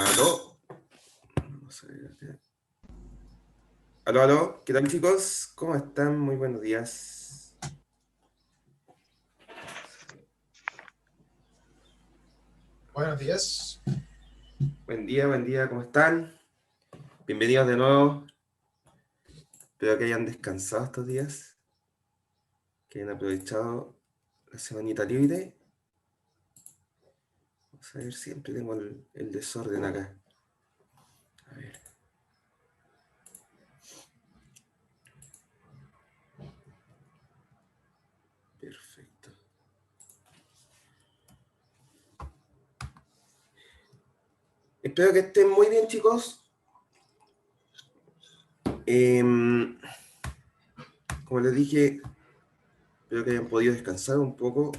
Aló. Vamos a ver acá. Aló, aló. ¿Qué tal, chicos? ¿Cómo están? Muy buenos días. Buenos días. Buen día, ¿cómo están? Bienvenidos de nuevo. Espero que hayan descansado estos días, que hayan aprovechado la semanita libre. Vamos a ver, siempre tengo el desorden acá. A ver. Perfecto. Espero que estén muy bien, chicos. Como les dije, espero que hayan podido descansar un poco.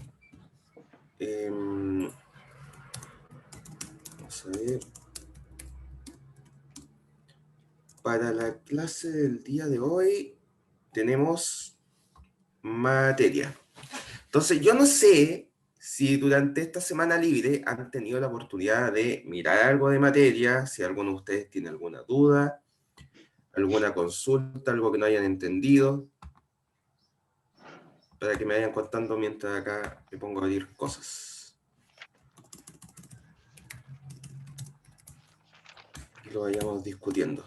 Vamos a ver. Para la clase del día de hoy tenemos materia. Entonces, yo no sé si durante esta semana libre han tenido la oportunidad de mirar algo de materia, si alguno de ustedes tiene alguna duda, alguna consulta, algo que no hayan entendido, para que me vayan contando mientras acá me pongo a abrir cosas. Y lo vayamos discutiendo.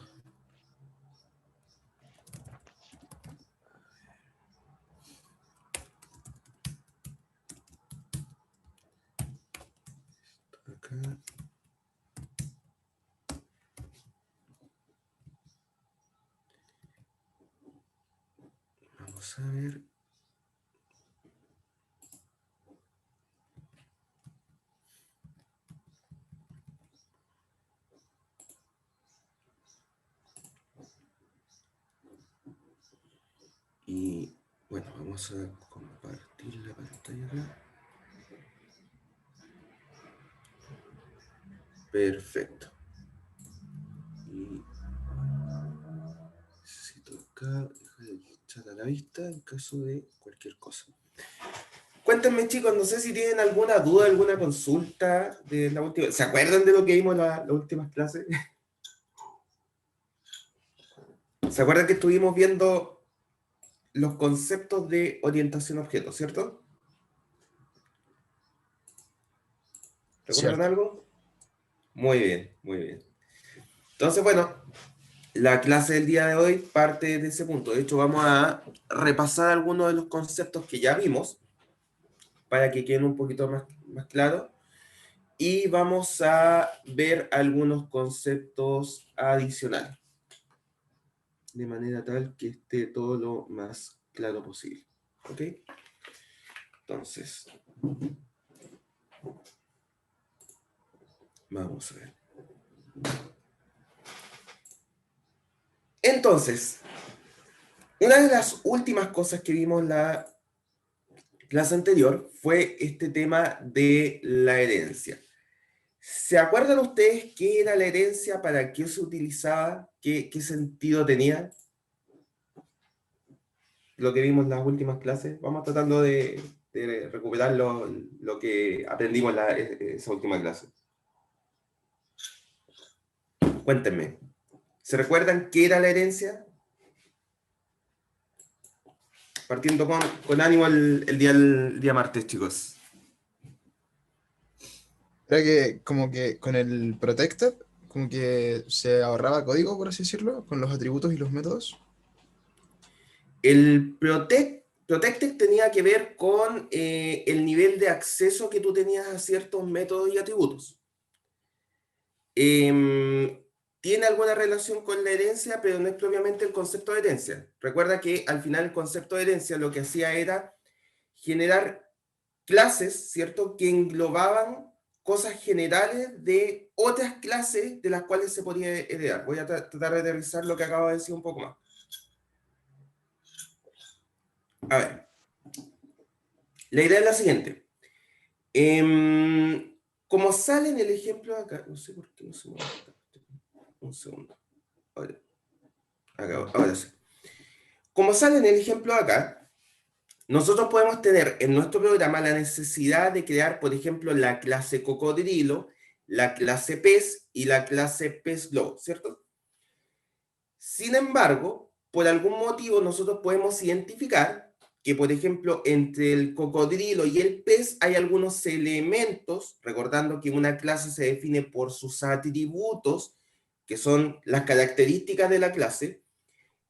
Acá. Vamos a ver. Y bueno, vamos a compartir la pantalla acá. Perfecto. Y necesito acá dejar el chat a la vista en caso de cualquier cosa. Cuéntenme, chicos, no sé si tienen alguna duda, alguna consulta de la última. ¿Se acuerdan de lo que vimos en las últimas clases? ¿Se acuerdan que estuvimos viendo los conceptos de orientación a objetos, cierto? ¿Recuerdan Cierto. algo? Muy bien, muy bien. Entonces, bueno, la clase del día de hoy parte de ese punto. De hecho, vamos a repasar algunos de los conceptos que ya vimos para que queden un poquito más claros. Y vamos a ver algunos conceptos adicionales, de manera tal que esté todo lo más claro posible. ¿Ok? Entonces, vamos a ver. Entonces, una de las últimas cosas que vimos en la clase anterior fue este tema de la herencia. ¿Se acuerdan ustedes qué era la herencia, para qué se utilizaba, qué sentido tenía? Lo que vimos en las últimas clases. Vamos tratando de recuperar lo que aprendimos en esa última clase. Cuéntenme. ¿Se recuerdan qué era la herencia? Partiendo con ánimo el día martes, chicos. Creo que como que con el Protected, como que se ahorraba código, por así decirlo, con los atributos y los métodos. El Protected tenía que ver con el nivel de acceso que tú tenías a ciertos métodos y atributos. Tiene alguna relación con la herencia, pero no es propiamente el concepto de herencia. Recuerda que al final el concepto de herencia lo que hacía era generar clases, ¿cierto?, que englobaban cosas generales de otras clases de las cuales se podía heredar. Voy a tratar de revisar lo que acabo de decir un poco más. A ver, la idea es la siguiente. Como sale en el ejemplo acá, no sé por qué no se mueve. Un segundo. Ahora sí. Como sale en el ejemplo acá, nosotros podemos tener en nuestro programa la necesidad de crear, por ejemplo, la clase cocodrilo, la clase pez y la clase pez globo, ¿cierto? Sin embargo, por algún motivo nosotros podemos identificar que, por ejemplo, entre el cocodrilo y el pez hay algunos elementos, recordando que una clase se define por sus atributos, que son las características de la clase,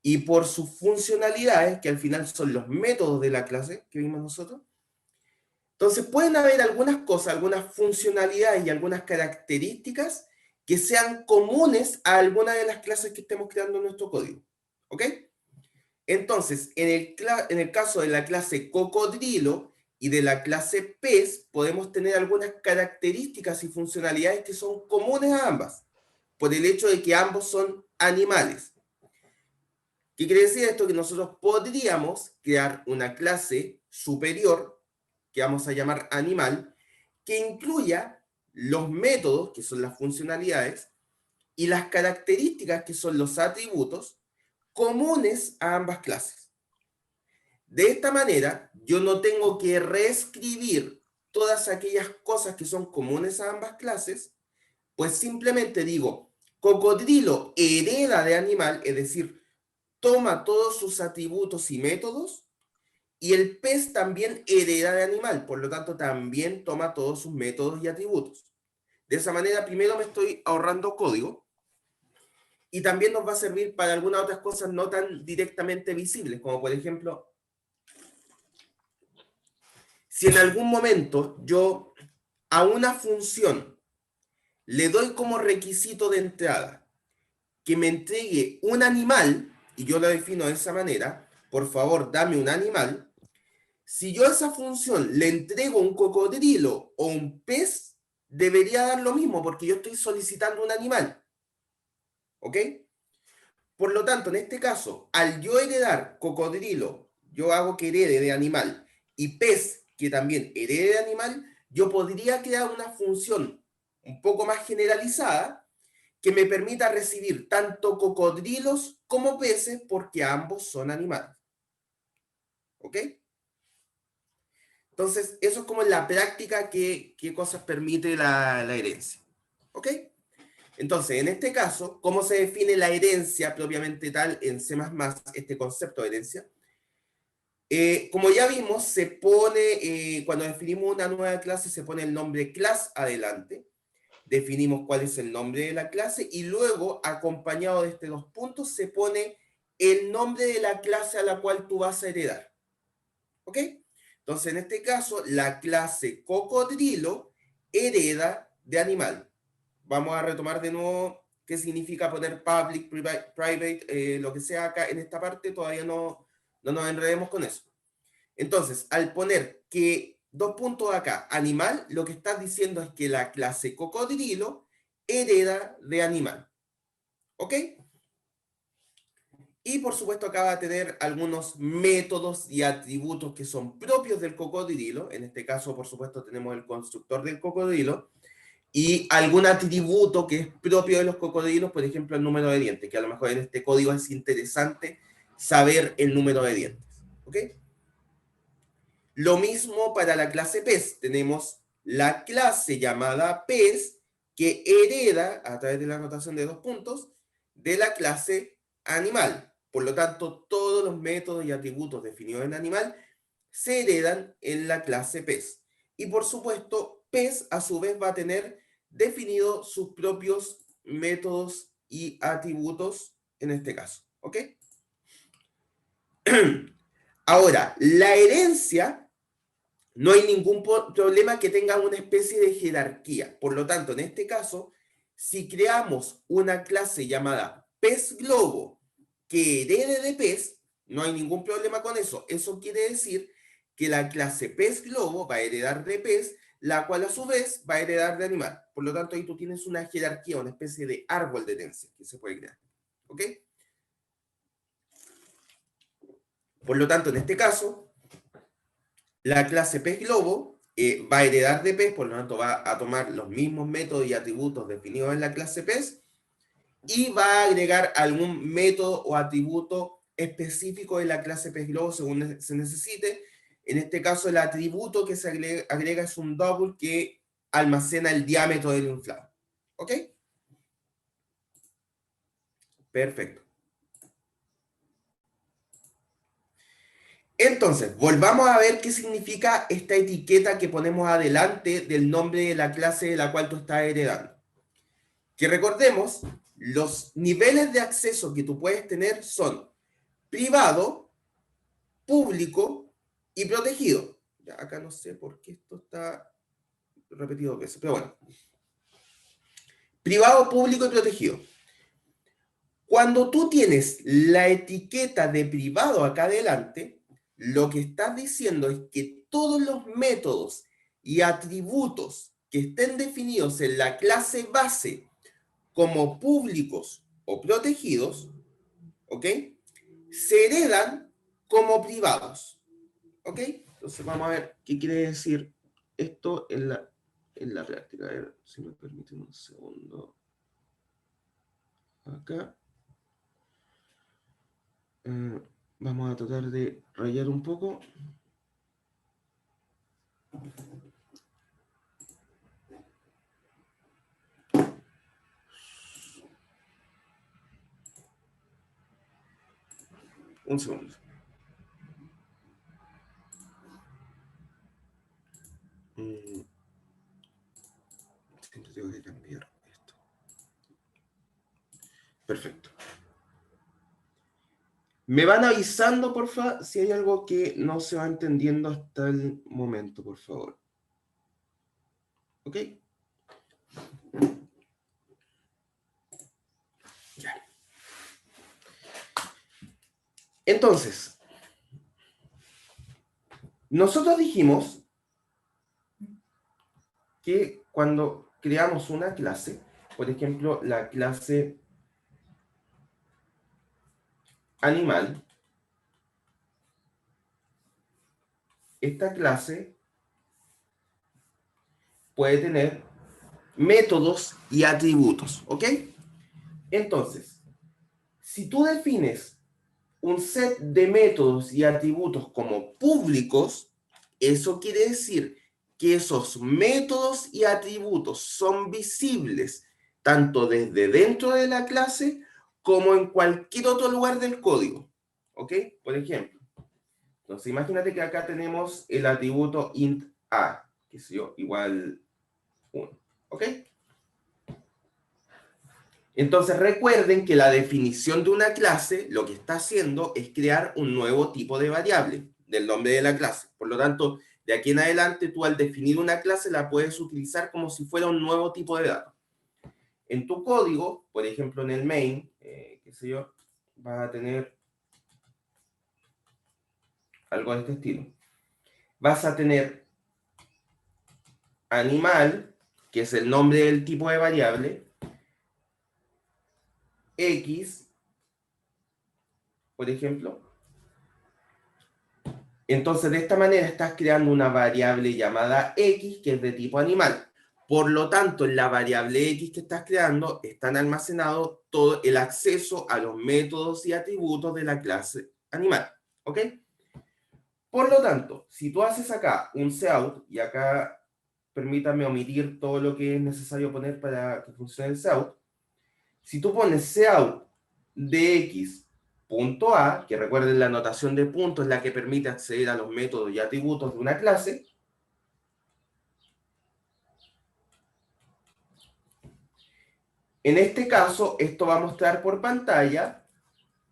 y por sus funcionalidades, que al final son los métodos de la clase que vimos nosotros. Entonces pueden haber algunas cosas, algunas funcionalidades y algunas características que sean comunes a alguna de las clases que estemos creando en nuestro código. ¿Ok? Entonces, en el caso de la clase cocodrilo y de la clase pez, podemos tener algunas características y funcionalidades que son comunes a ambas, por el hecho de que ambos son animales. ¿Qué quiere decir esto? Que nosotros podríamos crear una clase superior, que vamos a llamar animal, que incluya los métodos, que son las funcionalidades, y las características, que son los atributos, comunes a ambas clases. De esta manera, yo no tengo que reescribir todas aquellas cosas que son comunes a ambas clases, pues simplemente digo, cocodrilo hereda de animal, es decir, toma todos sus atributos y métodos, y el pez también hereda de animal, por lo tanto también toma todos sus métodos y atributos. De esa manera, primero me estoy ahorrando código, y también nos va a servir para algunas otras cosas no tan directamente visibles, como por ejemplo, si en algún momento yo a una función le doy como requisito de entrada que me entregue un animal, y yo lo defino de esa manera, por favor, dame un animal. Si yo a esa función le entrego un cocodrilo o un pez, debería dar lo mismo, porque yo estoy solicitando un animal. ¿Ok? Por lo tanto, en este caso, al yo heredar cocodrilo, yo hago que herede de animal, y pez, que también herede de animal, yo podría crear una función un poco más generalizada que me permita recibir tanto cocodrilos como peces, porque ambos son animales. ¿Ok? Entonces, eso es como en la práctica qué cosas permite la herencia. ¿Ok? Entonces, en este caso, ¿cómo se define la herencia propiamente tal en C++, este concepto de herencia? Como ya vimos, se pone, cuando definimos una nueva clase, se pone el nombre class adelante, definimos cuál es el nombre de la clase, y luego, acompañado de estos dos puntos, se pone el nombre de la clase a la cual tú vas a heredar. ¿Ok? Entonces, en este caso, la clase cocodrilo hereda de animal. Vamos a retomar de nuevo qué significa poner public, private, lo que sea acá en esta parte, todavía no nos enredemos con eso. Entonces, al poner que dos puntos acá, animal, lo que estás diciendo es que la clase cocodrilo hereda de animal. ¿Ok? Y por supuesto acá va a tener algunos métodos y atributos que son propios del cocodrilo. En este caso, por supuesto, tenemos el constructor del cocodrilo y algún atributo que es propio de los cocodrilos, por ejemplo, el número de dientes, que a lo mejor en este código es interesante saber el número de dientes. ¿Ok? Lo mismo para la clase pez. Tenemos la clase llamada pez que hereda, a través de la anotación de dos puntos, de la clase animal. Por lo tanto, todos los métodos y atributos definidos en animal se heredan en la clase pez. Y por supuesto, pez a su vez va a tener definidos sus propios métodos y atributos en este caso. ¿Ok? Ahora, la herencia, no hay ningún problema que tenga una especie de jerarquía. Por lo tanto, en este caso, si creamos una clase llamada pez globo que herede de pez, no hay ningún problema con eso. Eso quiere decir que la clase pez globo va a heredar de pez, la cual a su vez va a heredar de animal. Por lo tanto, ahí tú tienes una jerarquía, una especie de árbol de herencia que se puede crear. ¿Ok? Por lo tanto, en este caso, la clase pez globo va a heredar de pez, por lo tanto va a tomar los mismos métodos y atributos definidos en la clase pez y va a agregar algún método o atributo específico de la clase pez globo según se necesite. En este caso, el atributo que se agrega es un double que almacena el diámetro del inflado. ¿Ok? Perfecto. Entonces, volvamos a ver qué significa esta etiqueta que ponemos adelante del nombre de la clase de la cual tú estás heredando. Que recordemos, los niveles de acceso que tú puedes tener son privado, público y protegido. Ya, acá no sé por qué esto está repetido dos veces, pero bueno. Privado, público y protegido. Cuando tú tienes la etiqueta de privado acá adelante, lo que estás diciendo es que todos los métodos y atributos que estén definidos en la clase base como públicos o protegidos, ¿ok? Se heredan como privados, ¿ok? Entonces vamos a ver qué quiere decir esto en la práctica. A ver si me permiten un segundo. Acá. Vamos a tratar de rayar un poco. Un segundo. Siempre tengo que cambiar esto. Perfecto. Me van avisando, porfa, si hay algo que no se va entendiendo hasta el momento, por favor. ¿Ok? Ya. Entonces, nosotros dijimos que cuando creamos una clase, por ejemplo, la clase animal, esta clase puede tener métodos y atributos, ¿ok? Entonces, si tú defines un set de métodos y atributos como públicos, eso quiere decir que esos métodos y atributos son visibles tanto desde dentro de la clase como en cualquier otro lugar del código. ¿Ok? Por ejemplo, entonces imagínate que acá tenemos el atributo int a, que es igual 1. ¿Ok? Entonces recuerden que la definición de una clase lo que está haciendo es crear un nuevo tipo de variable del nombre de la clase. Por lo tanto, de aquí en adelante tú al definir una clase la puedes utilizar como si fuera un nuevo tipo de dato. En tu código, por ejemplo en el main, qué sé yo, vas a tener algo de este estilo. Vas a tener animal, que es el nombre del tipo de variable, x, por ejemplo. Entonces, de esta manera estás creando una variable llamada x que es de tipo animal. Por lo tanto, en la variable x que estás creando están almacenados todo el acceso a los métodos y atributos de la clase animal. ¿Ok? Por lo tanto, si tú haces acá un cout, y acá permítame omitir todo lo que es necesario poner para que funcione el cout, si tú pones cout de x punto A, que recuerden la notación de punto es la que permite acceder a los métodos y atributos de una clase, en este caso esto va a mostrar por pantalla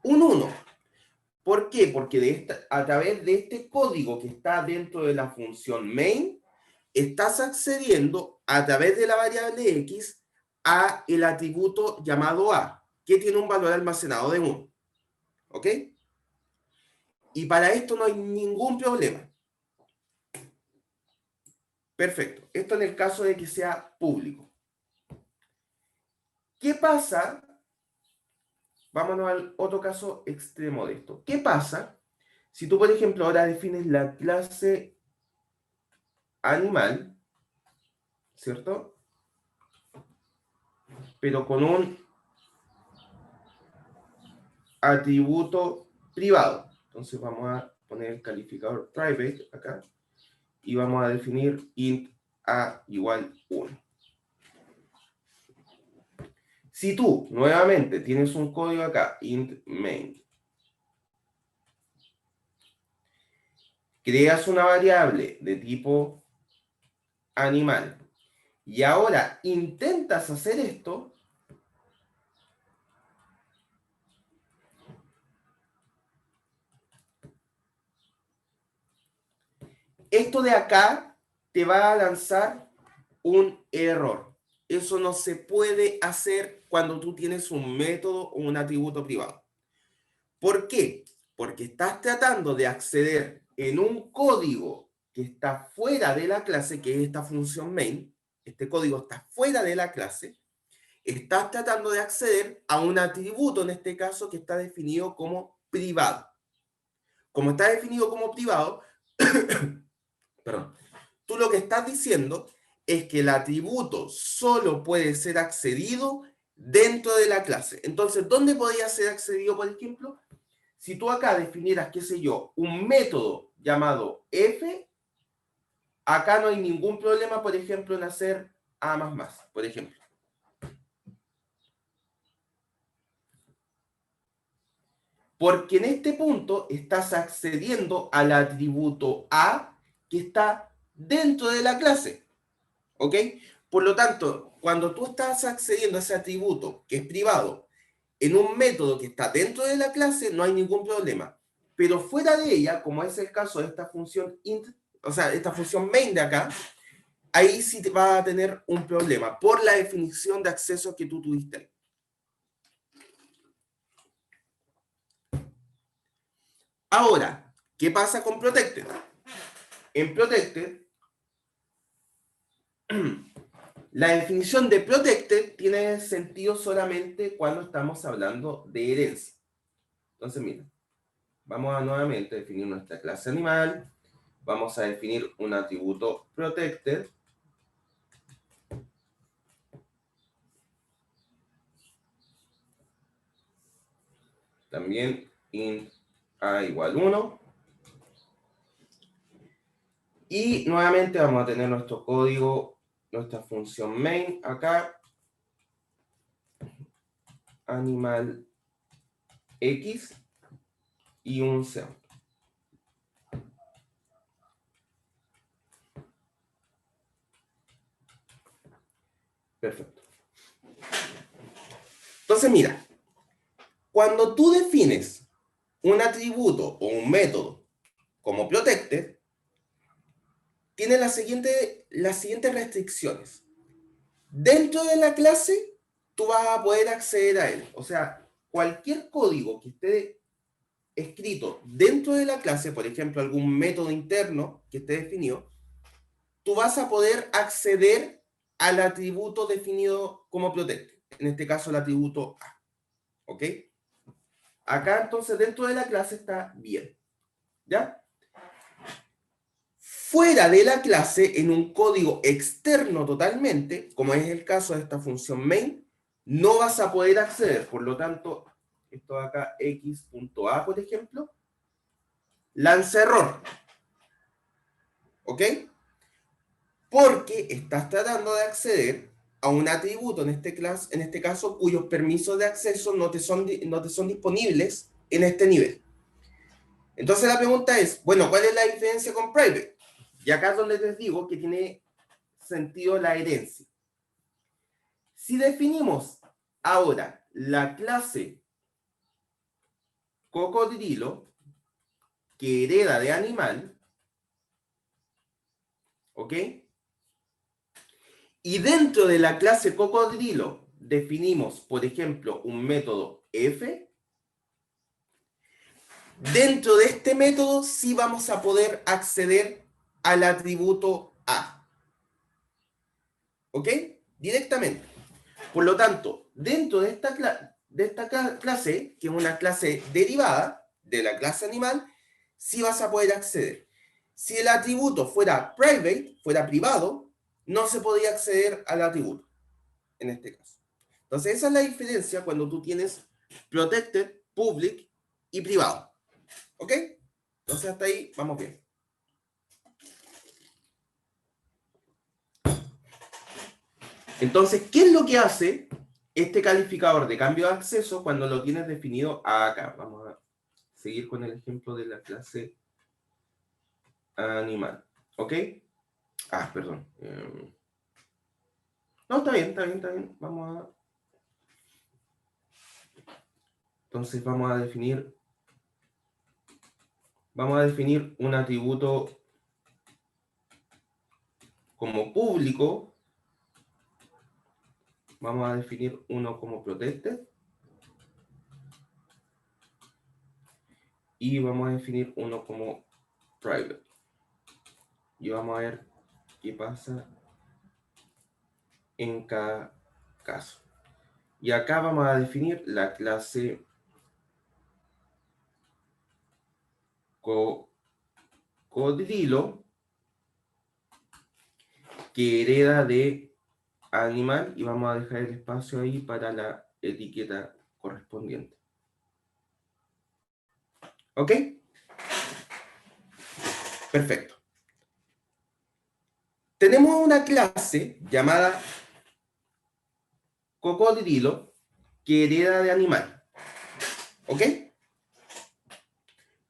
un 1. ¿Por qué? Porque a través de este código que está dentro de la función main, estás accediendo a través de la variable x a el atributo llamado A, que tiene un valor almacenado de 1. ¿Ok? Y para esto no hay ningún problema. Perfecto. Esto en el caso de que sea público. ¿Qué pasa? Vámonos al otro caso extremo de esto. ¿Qué pasa si tú, por ejemplo, ahora defines la clase animal, ¿cierto? Pero con un atributo privado. Entonces vamos a poner el calificador private acá y vamos a definir int a igual 1. Si tú, nuevamente, tienes un código acá, int main, creas una variable de tipo animal, y ahora intentas hacer esto, esto de acá te va a lanzar un error. Eso no se puede hacer cuando tú tienes un método o un atributo privado. ¿Por qué? Porque estás tratando de acceder en un código que está fuera de la clase, que es esta función main. Este código está fuera de la clase. Estás tratando de acceder a un atributo, en este caso, que está definido como privado. Como está definido como privado, perdón, tú lo que estás diciendo es que el atributo solo puede ser accedido dentro de la clase. Entonces, ¿dónde podría ser accedido, por ejemplo? Si tú acá definieras, qué sé yo, un método llamado f, acá no hay ningún problema, por ejemplo, en hacer a++, por ejemplo. Porque en este punto estás accediendo al atributo a que está dentro de la clase. ¿Ok? Por lo tanto, cuando tú estás accediendo a ese atributo que es privado en un método que está dentro de la clase, no hay ningún problema. Pero fuera de ella, como es el caso de esta función int, o sea, esta función main de acá, ahí sí te va a tener un problema por la definición de acceso que tú tuviste ahí. Ahora, ¿qué pasa con Protected? En Protected, la definición de Protected tiene sentido solamente cuando estamos hablando de herencia. Entonces, mira, vamos a nuevamente definir nuestra clase animal. Vamos a definir un atributo Protected. También int a igual 1. Y nuevamente vamos a tener nuestro código, nuestra función main acá. Animal X y un cero. Perfecto. Entonces, mira, cuando tú defines un atributo o un método como protected, tiene las siguientes restricciones. Dentro de la clase, tú vas a poder acceder a él. O sea, cualquier código que esté escrito dentro de la clase, por ejemplo, algún método interno que esté definido, tú vas a poder acceder al atributo definido como protected. En este caso, el atributo A. ¿Ok? Acá, entonces, dentro de la clase está bien. ¿Ya? Fuera de la clase, en un código externo totalmente, como es el caso de esta función main, no vas a poder acceder. Por lo tanto, esto de acá, x.a, por ejemplo, lanza error. ¿Ok? Porque estás tratando de acceder a un atributo, en este caso, cuyos permisos de acceso no te son disponibles en este nivel. Entonces la pregunta es, bueno, ¿cuál es la diferencia con private? Y acá es donde les digo que tiene sentido la herencia. Si definimos ahora la clase cocodrilo que hereda de animal, ¿ok? Y dentro de la clase cocodrilo definimos, por ejemplo, un método f, dentro de este método sí vamos a poder acceder al atributo a. ¿Ok? Directamente. Por lo tanto, dentro de esta clase, que es una clase derivada de la clase animal, sí vas a poder acceder. Si el atributo fuera private, fuera privado, no se podía acceder al atributo, en este caso. Entonces, esa es la diferencia cuando tú tienes protected, public y privado. ¿Ok? Entonces, hasta ahí vamos bien. Entonces, ¿qué es lo que hace este calificador de cambio de acceso cuando lo tienes definido acá. Vamos a seguir con el ejemplo de la clase animal. ¿Ok? Ah, perdón. No, está bien, está bien, está bien. Entonces vamos a definir un atributo como público. Vamos a definir uno como protected. Y vamos a definir uno como private. Y vamos a ver qué pasa en cada caso. Y acá vamos a definir la clase cocodrilo que hereda de animal y vamos a dejar el espacio ahí para la etiqueta correspondiente. ¿Ok? Perfecto. Tenemos una clase llamada cocodrilo que hereda de animal. ¿Ok?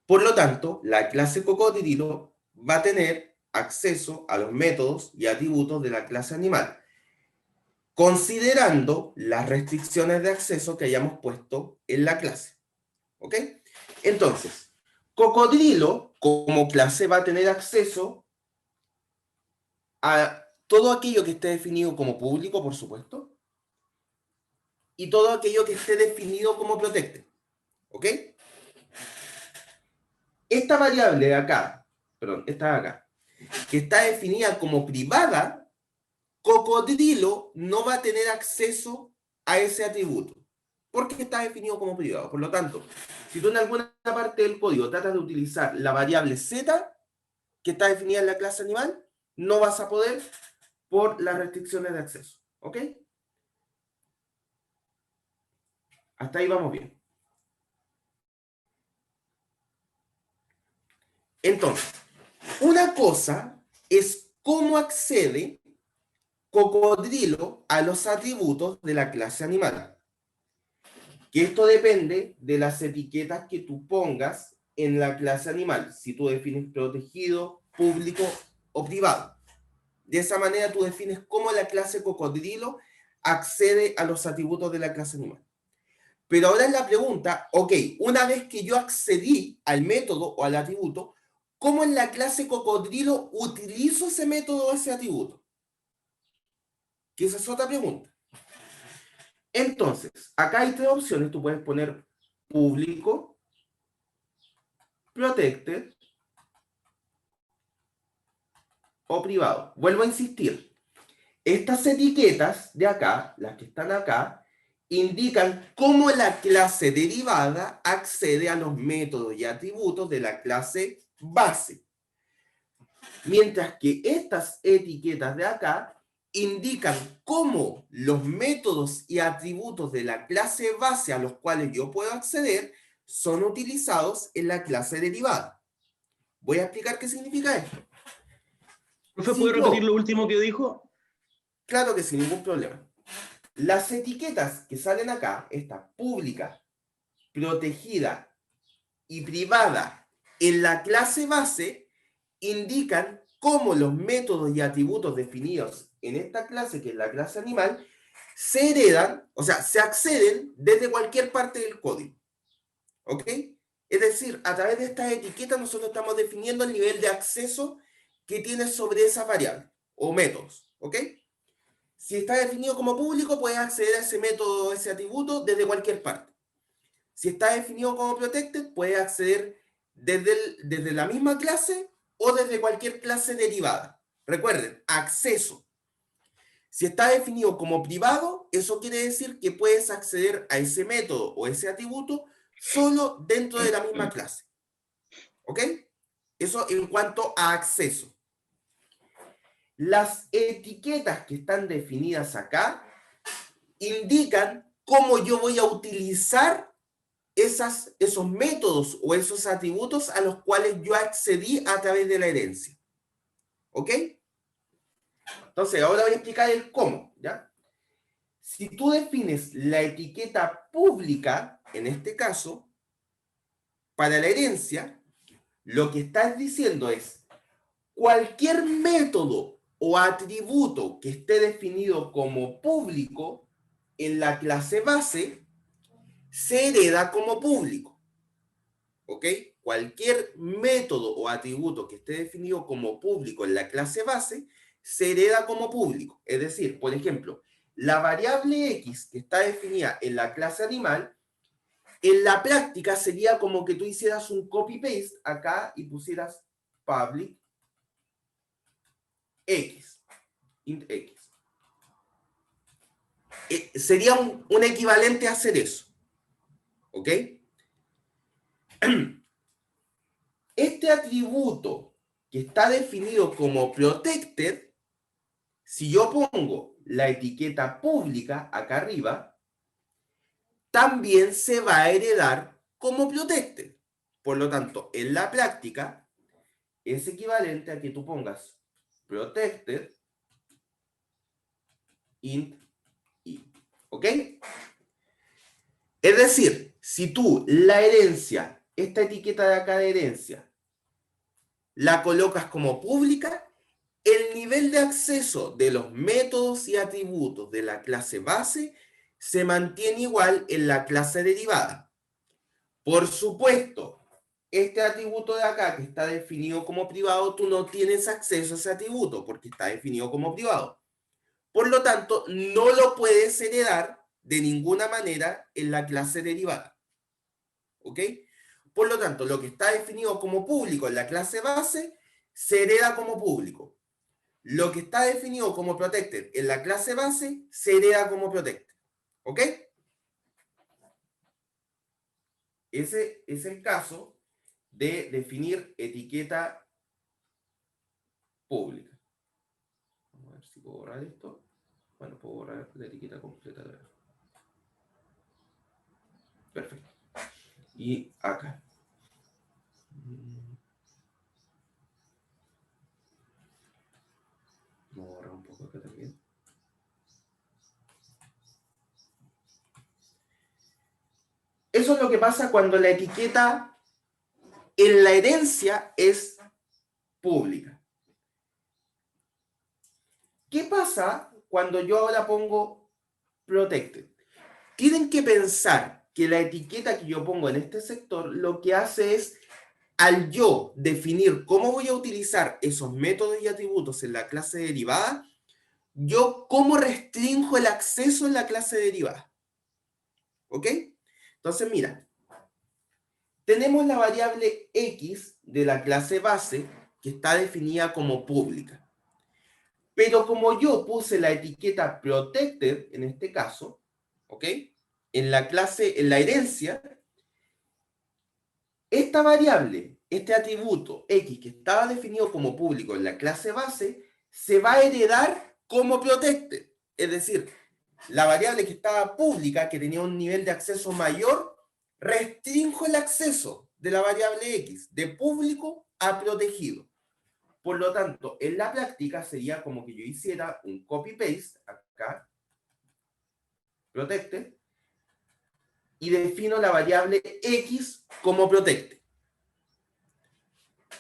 Por lo tanto, la clase cocodrilo va a tener acceso a los métodos y atributos de la clase animal, considerando las restricciones de acceso que hayamos puesto en la clase. ¿Ok? Entonces, cocodrilo como clase va a tener acceso a todo aquello que esté definido como público, por supuesto, y todo aquello que esté definido como protected. ¿Ok? Esta variable de acá, perdón, esta de acá, que está definida como privada, cocodrilo no va a tener acceso a ese atributo, porque está definido como privado. Por lo tanto, si tú en alguna parte del código tratas de utilizar la variable z, que está definida en la clase animal, no vas a poder por las restricciones de acceso. ¿Ok? Hasta ahí vamos bien. Entonces, una cosa es cómo accede cocodrilo a los atributos de la clase animal. Que esto depende de las etiquetas que tú pongas en la clase animal, si tú defines protegido, público o privado. De esa manera tú defines cómo la clase cocodrilo accede a los atributos de la clase animal. Pero ahora es la pregunta, ok, una vez que yo accedí al método o al atributo, ¿cómo en la clase cocodrilo utilizo ese método o ese atributo? Que esa es otra pregunta. Entonces, acá hay tres opciones. Tú puedes poner público, protected o privado. Vuelvo a insistir. Estas etiquetas de acá, las que están acá, indican cómo la clase derivada accede a los métodos y atributos de la clase base. Mientras que estas etiquetas de acá indican cómo los métodos y atributos de la clase base a los cuales yo puedo acceder son utilizados en la clase derivada. Voy a explicar qué significa esto. ¿Profe, puede repetir lo último que dijo? Claro que sin ningún problema. Las etiquetas que salen acá, esta pública, protegida y privada en la clase base, indican cómo los métodos y atributos definidos en esta clase, que es la clase animal, se heredan, o sea, se acceden desde cualquier parte del código. ¿Ok? Es decir, a través de estas etiquetas nosotros estamos definiendo el nivel de acceso que tienes sobre esas variables o métodos. ¿Ok? Si está definido como público, puedes acceder a ese método o ese atributo desde cualquier parte. Si está definido como protected, puedes acceder desde la misma clase o desde cualquier clase derivada. Recuerden, acceso. Si está definido como privado, eso quiere decir que puedes acceder a ese método o ese atributo solo dentro de la misma clase. ¿Ok? Eso en cuanto a acceso. Las etiquetas que están definidas acá indican cómo yo voy a utilizar esos métodos o esos atributos a los cuales yo accedí a través de la herencia. ¿Ok? Entonces, ahora voy a explicar el cómo, ¿ya? Si tú defines la etiqueta pública, en este caso, para la herencia, lo que estás diciendo es cualquier método o atributo que esté definido como público en la clase base se hereda como público. ¿Ok? Cualquier método o atributo que esté definido como público en la clase base se hereda como público. Es decir, por ejemplo, la variable X que está definida en la clase animal, en la práctica sería como que tú hicieras un copy-paste acá y pusieras public X, int X. Sería un equivalente a hacer eso. ¿Ok? Este atributo que está definido como protected, si yo pongo la etiqueta pública acá arriba, también se va a heredar como protected. Por lo tanto, en la práctica, es equivalente a que tú pongas protected int i. ¿Ok? Es decir, si tú la herencia, esta etiqueta de acá de herencia, la colocas como pública, el nivel de acceso de los métodos y atributos de la clase base se mantiene igual en la clase derivada. Por supuesto, este atributo de acá que está definido como privado, tú no tienes acceso a ese atributo porque está definido como privado. Por lo tanto, no lo puedes heredar de ninguna manera en la clase derivada. ¿Ok? Por lo tanto, lo que está definido como público en la clase base se hereda como público. Lo que está definido como protected en la clase base se hereda como protected. ¿Ok? Ese es el caso de definir etiqueta pública. Vamos a ver si puedo borrar esto. Bueno, puedo borrar la etiqueta completa. Perfecto. Y acá. Vamos a borrar un poco acá también. Eso es lo que pasa cuando la etiqueta en la herencia es pública. ¿Qué pasa cuando yo ahora pongo protected? Tienen que pensar que la etiqueta que yo pongo en este sector lo que hace es, al yo definir cómo voy a utilizar esos métodos y atributos en la clase derivada, yo cómo restringo el acceso en la clase derivada. ¿Ok? Entonces, mira, tenemos la variable X de la clase base que está definida como pública. Pero como yo puse la etiqueta protected, en este caso, ¿ok? En la clase, en la herencia, esta variable, este atributo X que estaba definido como público en la clase base, se va a heredar como protected. Es decir, la variable que estaba pública, que tenía un nivel de acceso mayor, restringo el acceso de la variable X de público a protegido. Por lo tanto, en la práctica sería como que yo hiciera un copy-paste acá, protected, y defino la variable X como protected.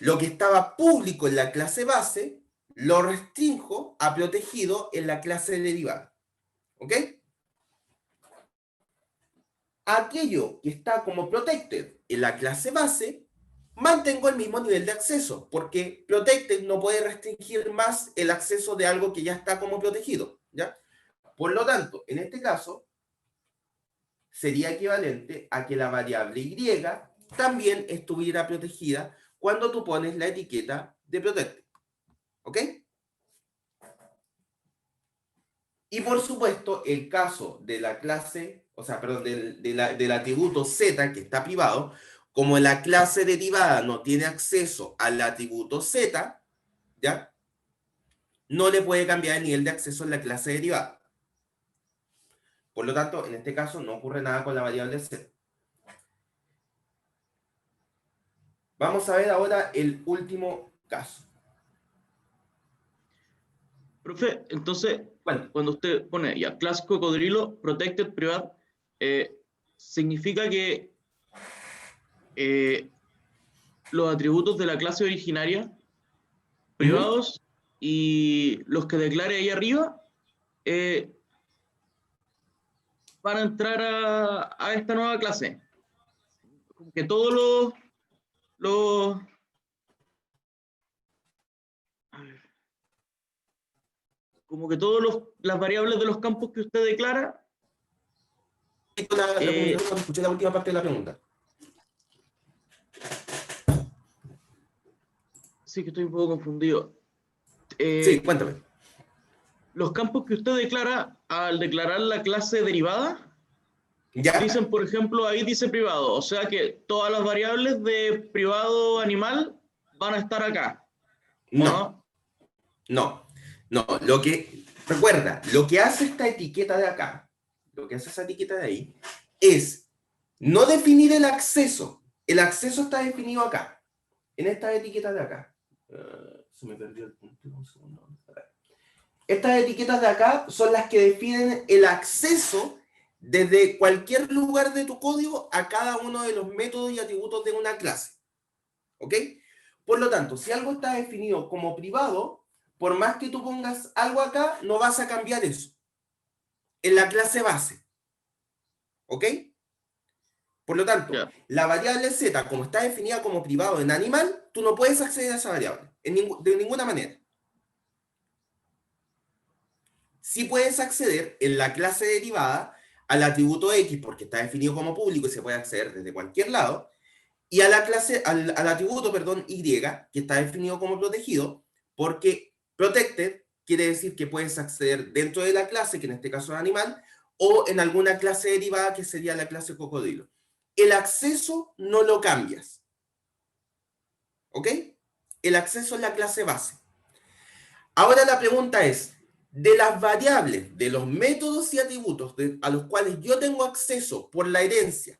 Lo que estaba público en la clase base, lo restringo a protegido en la clase derivada. ¿Ok? Aquello que está como protected en la clase base, mantengo el mismo nivel de acceso, porque protected no puede restringir más el acceso de algo que ya está como protegido, ¿ya? Por lo tanto, en este caso, sería equivalente a que la variable Y también estuviera protegida cuando tú pones la etiqueta de protected. ¿Ok? Y por supuesto, el caso de la clase, o sea, perdón, del atributo Z que está privado, como la clase derivada no tiene acceso al atributo Z, ¿ya? No le puede cambiar el nivel de acceso en la clase derivada. Por lo tanto, en este caso no ocurre nada con la variable Z. Vamos a ver ahora el último caso. Profe, entonces, Bueno, cuando usted pone ya class cocodrilo, protected, private, significa que los atributos de la clase originaria, privados, y los que declare ahí arriba, van a entrar a esta nueva clase. Como que todos los a ver, como que todas las variables de los campos que usted declara, escuché la última parte de la pregunta. sí que estoy un poco confundido. Sí, cuéntame. Los campos que usted declara al declarar la clase derivada, ¿Ya? dicen, por ejemplo, ahí dice privado, o sea que todas las variables de privado animal van a estar acá, ¿o No, no? no. Recuerda, lo que hace esta etiqueta de acá, lo que hace esa etiqueta de ahí, es no definir el acceso. El acceso está definido acá, en esta etiqueta de acá. Se me perdió el punto. Un segundo. Estas etiquetas de acá son las que definen el acceso desde cualquier lugar de tu código a cada uno de los métodos y atributos de una clase. ¿Ok? Por lo tanto, si algo está definido como privado, por más que tú pongas algo acá, no vas a cambiar eso en la clase base. ¿Ok? Por lo tanto, Ya. la variable z, como está definida como privado en animal, tú no puedes acceder a esa variable de ninguna manera. Sí puedes acceder en la clase derivada al atributo X, porque está definido como público y se puede acceder desde cualquier lado, y a la clase, al atributo, perdón, Y, que está definido como protegido, porque protected quiere decir que puedes acceder dentro de la clase, que en este caso es animal, o en alguna clase derivada, que sería la clase cocodrilo. El acceso no lo cambias. ¿Ok? El acceso es la clase base. Ahora la pregunta es, de las variables, de los métodos y atributos a los cuales yo tengo acceso por la herencia,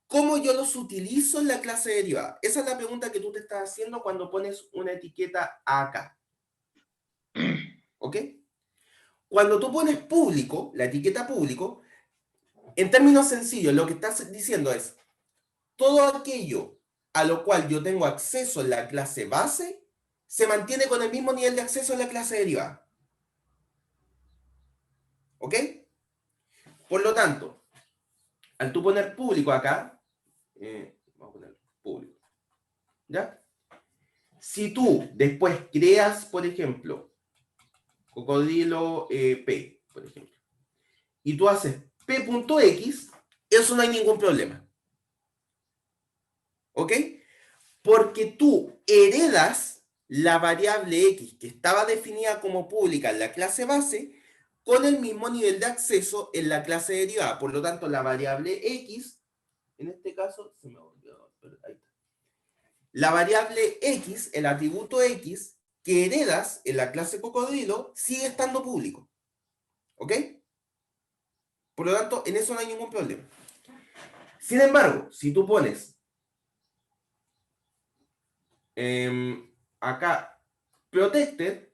¿cómo yo los utilizo en la clase derivada? Esa es la pregunta que tú te estás haciendo cuando pones una etiqueta acá. ¿Ok? Cuando tú pones público, la etiqueta público, en términos sencillos, lo que estás diciendo es, todo aquello a lo cual yo tengo acceso en la clase base, se mantiene con el mismo nivel de acceso en la clase derivada. ¿Ok? Por lo tanto, al tú poner público acá, vamos a poner público, ¿ya? Si tú después creas, por ejemplo, cocodrilo P, por ejemplo, y tú haces P.x, eso no hay ningún problema. ¿Ok? Porque tú heredas la variable X que estaba definida como pública en la clase base con el mismo nivel de acceso en la clase derivada. Por lo tanto, la variable X, en este caso, se me olvidó, ahí está. La variable X, el atributo X, que heredas en la clase cocodrilo, sigue estando público. ¿Ok? Por lo tanto, en eso no hay ningún problema. Sin embargo, si tú pones acá protected,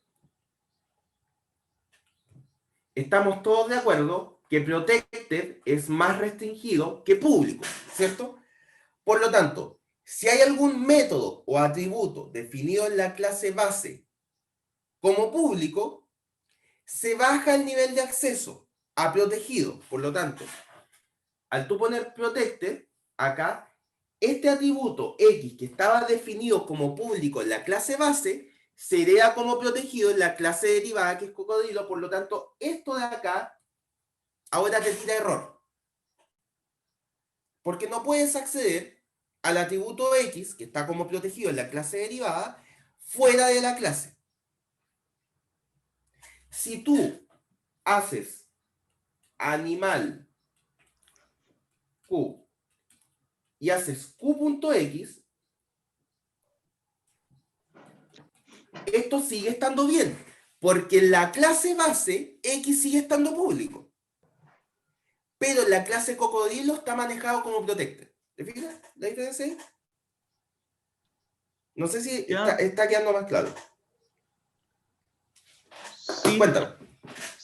estamos todos de acuerdo que protected es más restringido que público, ¿cierto? Por lo tanto, si hay algún método o atributo definido en la clase base como público, se baja el nivel de acceso a protegido. Por lo tanto, al tú poner protected, acá, este atributo X que estaba definido como público en la clase base, se hereda como protegido en la clase derivada, que es cocodrilo. Por lo tanto, esto de acá ahora te tira error. Porque no puedes acceder al atributo X, que está como protegido en la clase derivada, fuera de la clase. Si tú haces animal Q y haces Q.x, esto sigue estando bien, porque en la clase base X sigue estando público. Pero en la clase cocodrilo está manejado como protected. ¿Te fijas la diferencia? No sé si está quedando más claro. Sí, Cuéntame.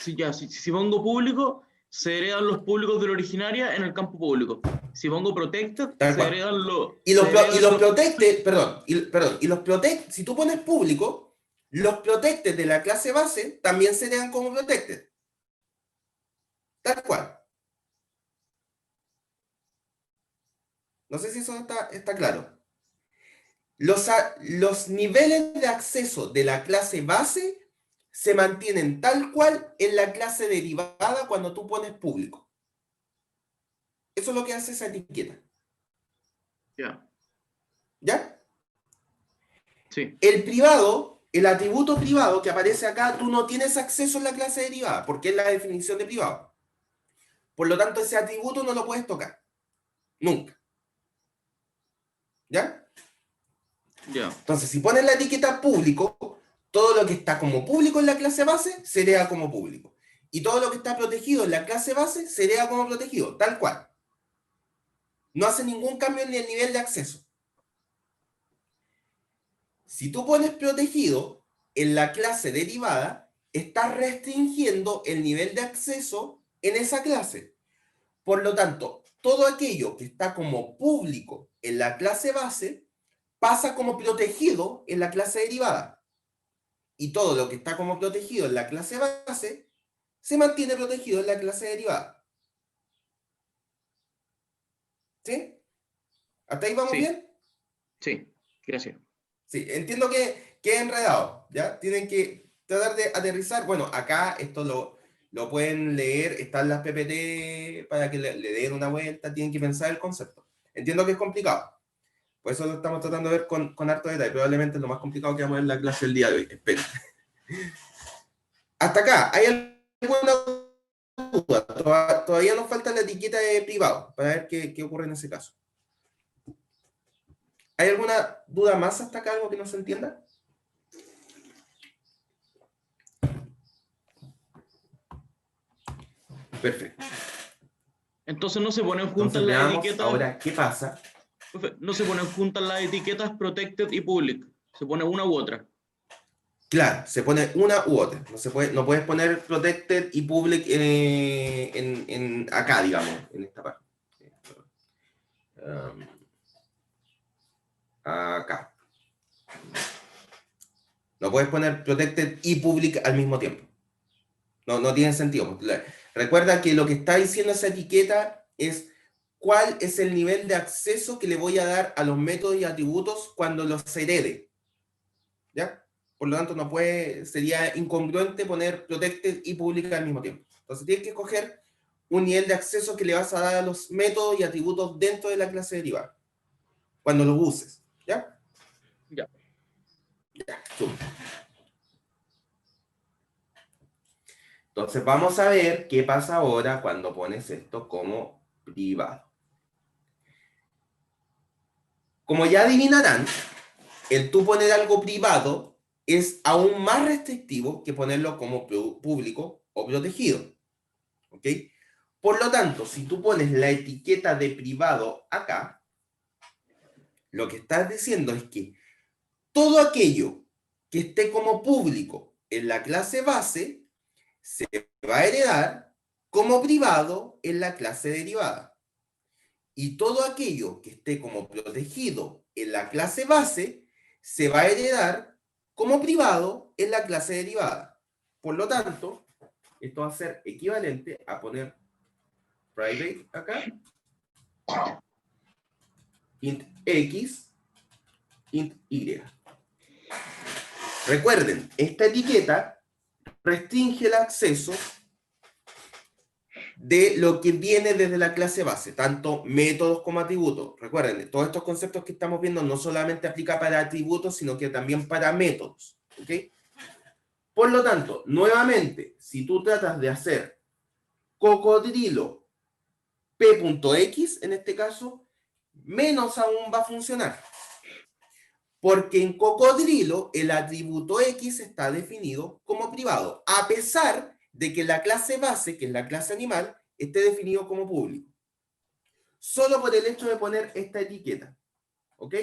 si pongo público, se heredan los públicos de la originaria en el campo público. Si pongo protected, Tal se cual. heredan los... Y los protected, y los protected, si tú pones público, los protected de la clase base también se heredan como protected. Tal cual. No sé si eso está claro. Los niveles de acceso de la clase base se mantienen tal cual en la clase derivada cuando tú pones público. Eso es lo que hace esa etiqueta. Ya, ¿Ya? sí, El privado, el atributo privado que aparece acá, tú no tienes acceso en la clase derivada, porque es la definición de privado. Por lo tanto, ese atributo no lo puedes tocar. Nunca. ¿Ya? ya, Entonces, si pones la etiqueta público, todo lo que está como público en la clase base se hereda como público. Y todo lo que está protegido en la clase base se hereda como protegido, tal cual. No hace ningún cambio en el nivel de acceso. Si tú pones protegido en la clase derivada, estás restringiendo el nivel de acceso en esa clase. Por lo tanto, todo aquello que está como público en la clase base pasa como protegido en la clase derivada. Y todo lo que está como protegido en la clase base se mantiene protegido en la clase derivada. ¿Sí? ¿Hasta ahí vamos sí, bien? sí, gracias. Sí, entiendo que es enredado, ¿ya? Tienen que tratar de aterrizar. Bueno, acá esto lo pueden leer, están las PPT para que le den una vuelta, tienen que pensar el concepto. Entiendo que es complicado, por eso lo estamos tratando de ver con harto detalle. Probablemente es lo más complicado que vamos a ver en la clase del día de hoy. Espero. Hasta acá, ¿hay alguna duda? Todavía nos falta la etiqueta de privado para ver qué ocurre en ese caso. ¿Hay alguna duda más hasta acá, algo que no se entienda? Perfecto. Entonces no se ponen juntas Entonces las veamos etiquetas, ahora qué pasa. profe, no se ponen juntas las etiquetas protected y public. Se pone una u otra. Claro, se pone una u otra. No puedes poner protected y public acá, digamos, en esta parte. Acá. No puedes poner protected y public al mismo tiempo. No tiene sentido. Recuerda que lo que está diciendo esa etiqueta es cuál es el nivel de acceso que le voy a dar a los métodos y atributos cuando los herede. ¿Ya? Por lo tanto, sería incongruente poner protected y public al mismo tiempo. Entonces tienes que escoger un nivel de acceso que le vas a dar a los métodos y atributos dentro de la clase derivada, cuando los uses. ¿Ya? Ya. Ya, súper. Entonces vamos a ver qué pasa ahora cuando pones esto como privado. Como ya adivinarán, el tú poner algo privado es aún más restrictivo que ponerlo como público o protegido. ¿Ok? Por lo tanto, si tú pones la etiqueta de privado acá, lo que estás diciendo es que todo aquello que esté como público en la clase base se va a heredar como privado en la clase derivada. Y todo aquello que esté como protegido en la clase base se va a heredar como privado en la clase derivada. Por lo tanto, esto va a ser equivalente a poner private acá, int x, int y. Recuerden, esta etiqueta restringe el acceso de lo que viene desde la clase base, tanto métodos como atributos. Recuerden, todos estos conceptos que estamos viendo no solamente aplica para atributos, sino que también para métodos. ¿Ok? Por lo tanto, nuevamente, si tú tratas de hacer cocodrilo p.x, en este caso, menos aún va a funcionar. Porque en cocodrilo el atributo x está definido como privado, a pesar de que la clase base, que es la clase animal, esté definido como público. Solo por el hecho de poner esta etiqueta. ¿Ok?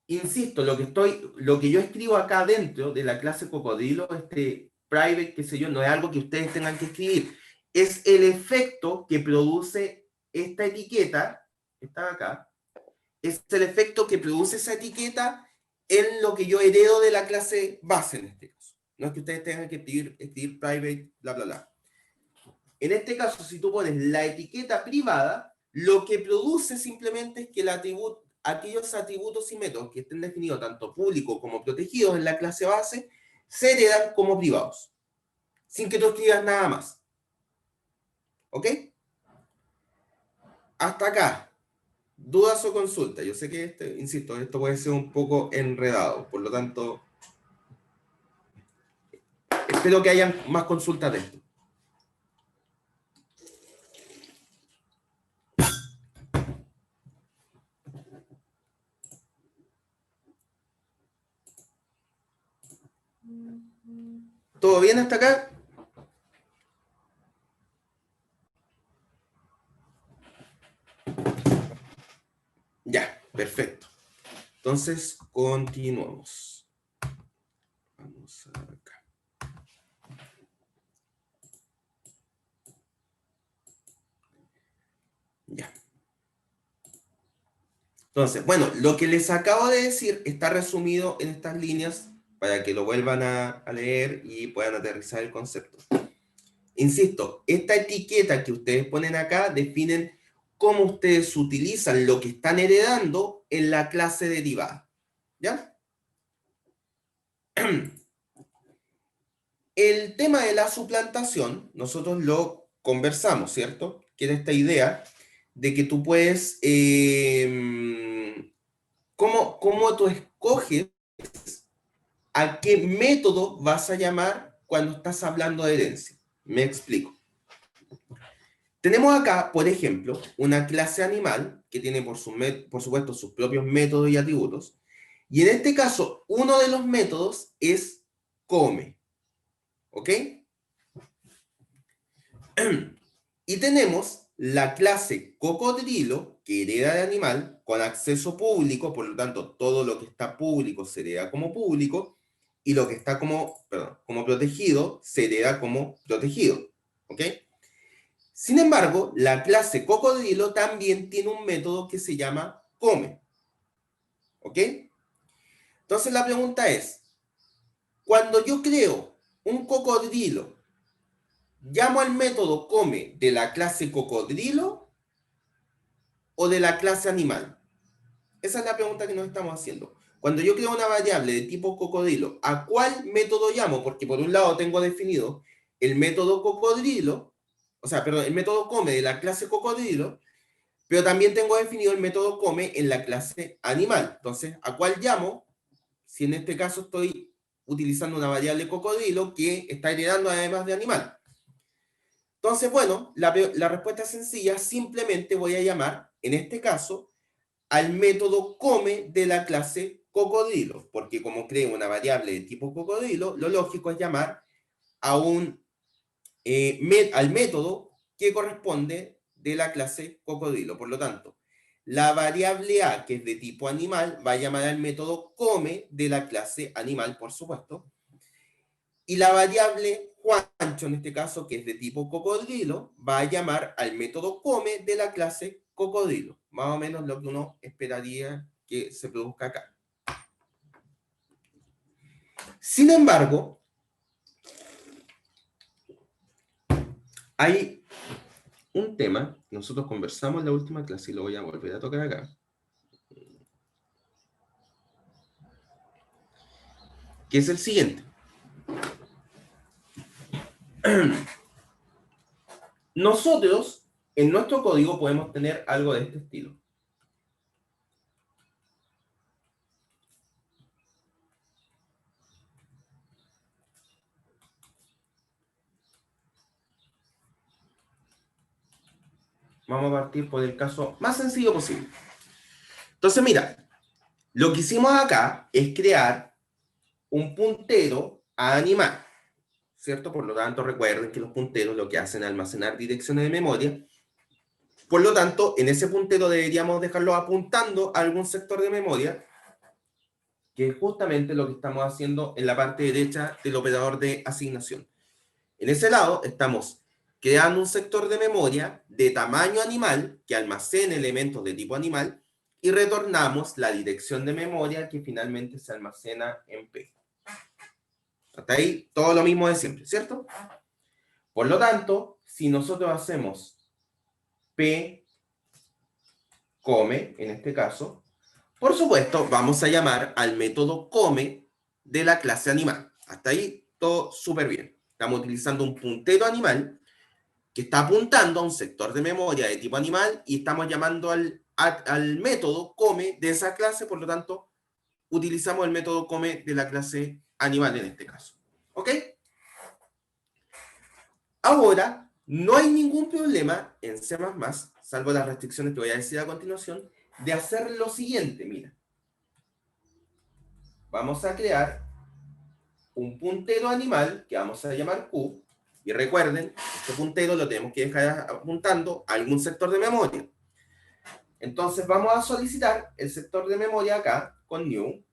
Insisto, lo que yo escribo acá dentro de la clase cocodrilo, este private, qué sé yo, no es algo que ustedes tengan que escribir. Es el efecto que produce esta etiqueta, que está acá, es el efecto que produce esa etiqueta en lo que yo heredo de la clase base en este caso. No es que ustedes tengan que escribir private, bla, bla, bla. En este caso, si tú pones la etiqueta privada, lo que produce simplemente es que aquellos atributos y métodos que estén definidos tanto públicos como protegidos en la clase base se heredan como privados, sin que tú escribas nada más. ¿Ok? Hasta acá. ¿Dudas o consultas? Yo sé que, insisto, esto puede ser un poco enredado, por lo tanto, espero que hayan más consultas de esto. ¿Todo bien hasta acá? Ya, perfecto. Entonces, continuamos. Vamos acá. Ya. Entonces, bueno, lo que les acabo de decir está resumido en estas líneas para que lo vuelvan a leer y puedan aterrizar el concepto. Insisto, esta etiqueta que ustedes ponen acá definen cómo ustedes utilizan lo que están heredando en la clase derivada. ¿Ya? El tema de la suplantación, nosotros lo conversamos, ¿cierto? Que era esta idea de que tú puedes... ¿cómo tú escoges a qué método vas a llamar cuando estás hablando de herencia? Me explico. Tenemos acá, por ejemplo, una clase animal que tiene, por supuesto, sus propios métodos y atributos. Y en este caso, uno de los métodos es come. ¿Ok? Y tenemos la clase cocodrilo, que hereda de animal, con acceso público, por lo tanto, todo lo que está público se hereda como público, y lo que está como protegido se hereda como protegido. ¿Ok? Sin embargo, la clase cocodrilo también tiene un método que se llama come. ¿Ok? Entonces la pregunta es, cuando yo creo un cocodrilo, ¿llamo al método come de la clase cocodrilo o de la clase animal? Esa es la pregunta que nos estamos haciendo. Cuando yo creo una variable de tipo cocodrilo, ¿a cuál método llamo? Porque por un lado tengo definido el método cocodrilo, el método come de la clase cocodrilo, pero también tengo definido el método come en la clase animal. Entonces, ¿a cuál llamo? Si en este caso estoy utilizando una variable cocodrilo que está heredando además de animal. Entonces, bueno, la respuesta es sencilla. Simplemente voy a llamar, en este caso, al método come de la clase cocodrilo, porque como creo una variable de tipo cocodrilo, lo lógico es llamar a al método que corresponde de la clase cocodrilo. Por lo tanto, la variable A, que es de tipo animal, va a llamar al método come de la clase animal, por supuesto. Y la variable Juancho, en este caso, que es de tipo cocodrilo, va a llamar al método come de la clase cocodrilo. Más o menos lo que uno esperaría que se produzca acá. Sin embargo, hay un tema que nosotros conversamos en la última clase y lo voy a volver a tocar acá. Que es el siguiente. Nosotros, en nuestro código, podemos tener algo de este estilo. Vamos a partir por el caso más sencillo posible. Entonces, mira, lo que hicimos acá es crear un puntero a animal, ¿cierto? Por lo tanto, recuerden que los punteros lo que hacen es almacenar direcciones de memoria. Por lo tanto, en ese puntero deberíamos dejarlo apuntando a algún sector de memoria. que es justamente lo que estamos haciendo en la parte derecha del operador de asignación. En ese lado estamos creando un sector de memoria de tamaño animal que almacene elementos de tipo animal y retornamos la dirección de memoria que finalmente se almacena en P. Hasta ahí todo lo mismo de siempre, ¿cierto? Por lo tanto, si nosotros hacemos P come, en este caso, por supuesto, vamos a llamar al método come de la clase animal. Hasta ahí todo súper bien. Estamos utilizando un puntero animal que está apuntando a un sector de memoria de tipo animal y estamos llamando al método come de esa clase, por lo tanto, utilizamos el método come de la clase animal en este caso. ¿Ok? Ahora, no hay ningún problema en C++, salvo las restricciones que voy a decir a continuación, de hacer lo siguiente, mira. Vamos a crear un puntero animal que vamos a llamar Q, y recuerden, este puntero lo tenemos que dejar apuntando a algún sector de memoria. Entonces vamos a solicitar el sector de memoria acá con new,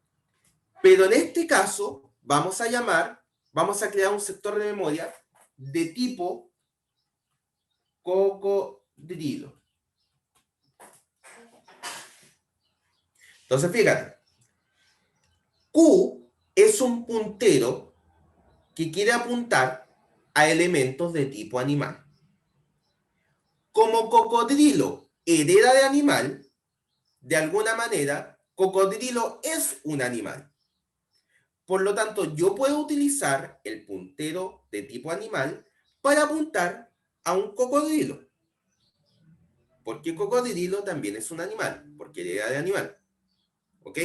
pero en este caso vamos a crear un sector de memoria de tipo cocodrilo. Entonces fíjate, Q es un puntero que quiere apuntar a elementos de tipo animal. Como cocodrilo hereda de animal, de alguna manera, cocodrilo es un animal. Por lo tanto, yo puedo utilizar el puntero de tipo animal para apuntar a un cocodrilo. Porque cocodrilo también es un animal, porque hereda de animal. ¿Ok?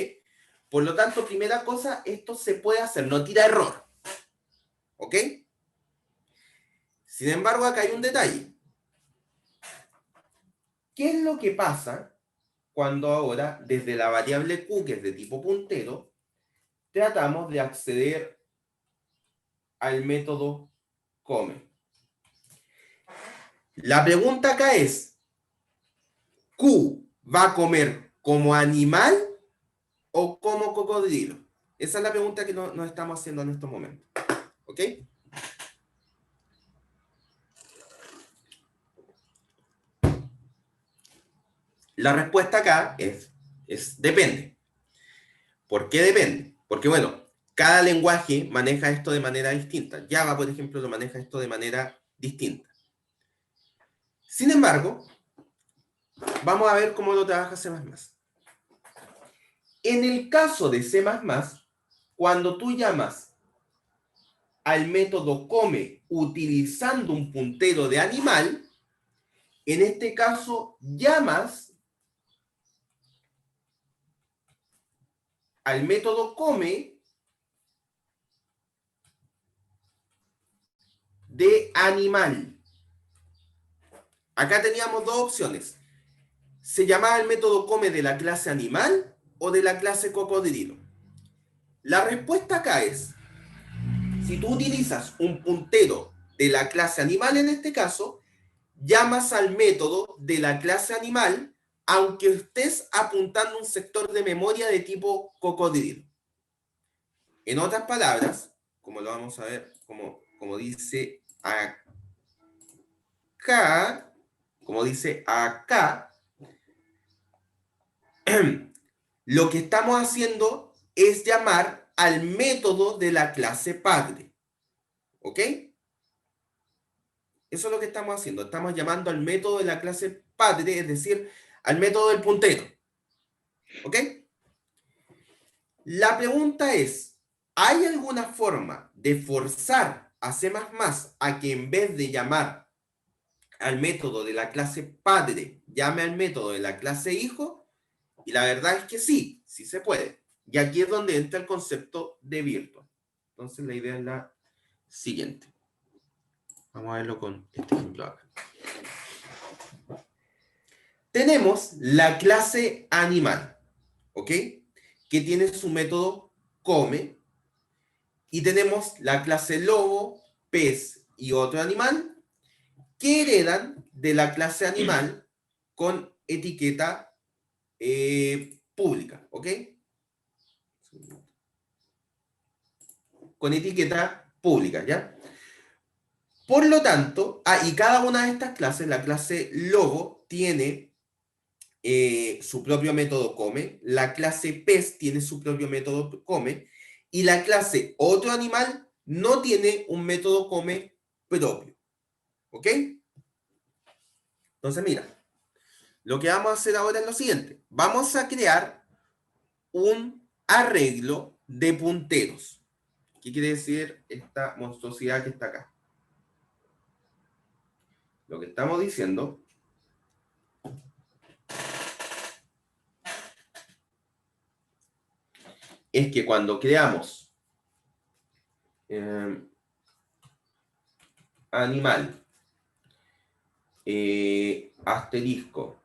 Por lo tanto, primera cosa, esto se puede hacer, no tira error. ¿Ok? Sin embargo, acá hay un detalle. ¿Qué es lo que pasa cuando ahora, desde la variable Q, que es de tipo puntero, tratamos de acceder al método come? La pregunta acá es, ¿Q va a comer como animal o como cocodrilo? Esa es la pregunta que nos estamos haciendo en estos momentos. ¿Ok? La respuesta acá es depende. ¿Por qué depende? Porque, bueno, cada lenguaje maneja esto de manera distinta. Java, por ejemplo, lo maneja esto de manera distinta. Sin embargo, vamos a ver cómo lo trabaja C++. En el caso de C++, cuando tú llamas al método come utilizando un puntero de animal, en este caso llamas al método come de animal. Acá teníamos dos opciones. ¿Se llamaba el método come de la clase animal o de la clase cocodrilo? La respuesta acá es, si tú utilizas un puntero de la clase animal en este caso, llamas al método de la clase animal, aunque estés apuntando un sector de memoria de tipo cocodrilo. En otras palabras, como lo vamos a ver, como dice acá, lo que estamos haciendo es llamar al método de la clase padre. ¿Ok? Eso es lo que estamos haciendo. Estamos llamando al método de la clase padre, es decir, al método del puntero. ¿Ok? La pregunta es, ¿hay alguna forma de forzar a C++ a que en vez de llamar al método de la clase padre, llame al método de la clase hijo? Y la verdad es que sí, sí se puede. Y aquí es donde entra el concepto de virtual. Entonces la idea es la siguiente. Vamos a verlo con este ejemplo acá. Tenemos la clase animal, ¿ok? Que tiene su método come. Y tenemos la clase lobo, pez y otro animal que heredan de la clase animal con etiqueta pública, ¿ok? con etiqueta pública, ¿ya? Por lo tanto, y cada una de estas clases, la clase logo tiene su propio método come, la clase pez tiene su propio método come, y la clase otro animal no tiene un método come propio. ¿Ok? Entonces, mira, lo que vamos a hacer ahora es lo siguiente. Vamos a crear un arreglo de punteros. ¿Qué quiere decir esta monstruosidad que está acá? Lo que estamos diciendo es que cuando creamos animal, asterisco,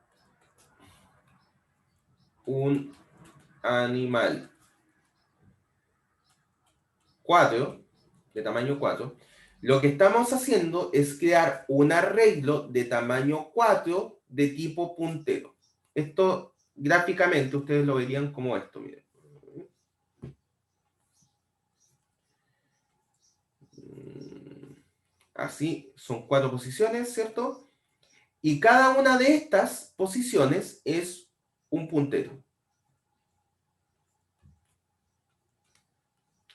un animal 4, de tamaño 4, lo que estamos haciendo es crear un arreglo de tamaño 4 de tipo puntero. Esto gráficamente ustedes lo verían como esto, miren. Así, son 4 posiciones, ¿cierto? Y cada una de estas posiciones es un puntero.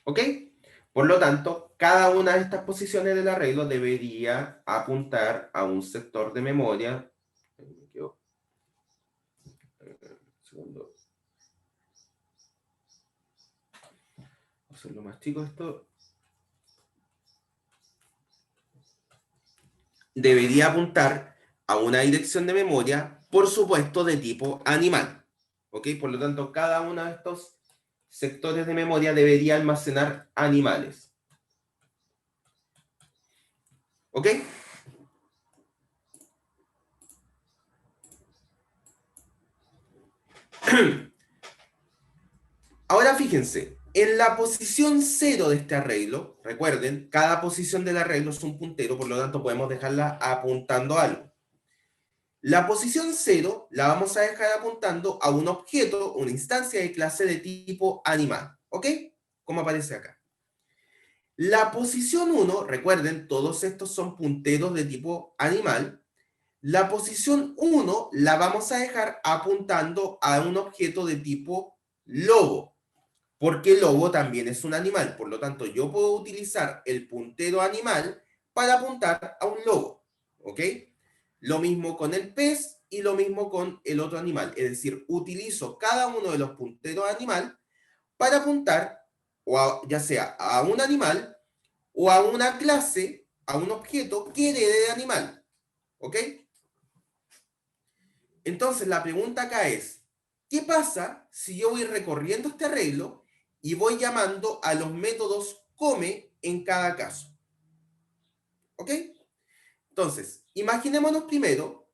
¿Ok? Por lo tanto, cada una de estas posiciones del arreglo debería apuntar a un sector de memoria. Segundo. Voy a hacerlo más chico esto. Debería apuntar a una dirección de memoria, por supuesto, de tipo animal. ¿Ok? Por lo tanto, cada uno de estos sectores de memoria debería almacenar animales. ¿Ok? Ahora fíjense, en la posición 0 de este arreglo, recuerden, cada posición del arreglo es un puntero, por lo tanto podemos dejarla apuntando a algo. La posición 0 la vamos a dejar apuntando a un objeto, una instancia de clase de tipo animal. ¿Ok? Como aparece acá. La posición 1, recuerden, todos estos son punteros de tipo animal. La posición 1 la vamos a dejar apuntando a un objeto de tipo lobo, porque el lobo también es un animal. Por lo tanto, yo puedo utilizar el puntero animal para apuntar a un lobo. ¿Ok? Lo mismo con el pez y lo mismo con el otro animal. Es decir, utilizo cada uno de los punteros animal para apuntar ya sea a un animal o a una clase, a un objeto que herede de animal. ¿Ok? Entonces la pregunta acá es, ¿qué pasa si yo voy recorriendo este arreglo y voy llamando a los métodos come en cada caso? ¿Ok? Entonces, imaginémonos primero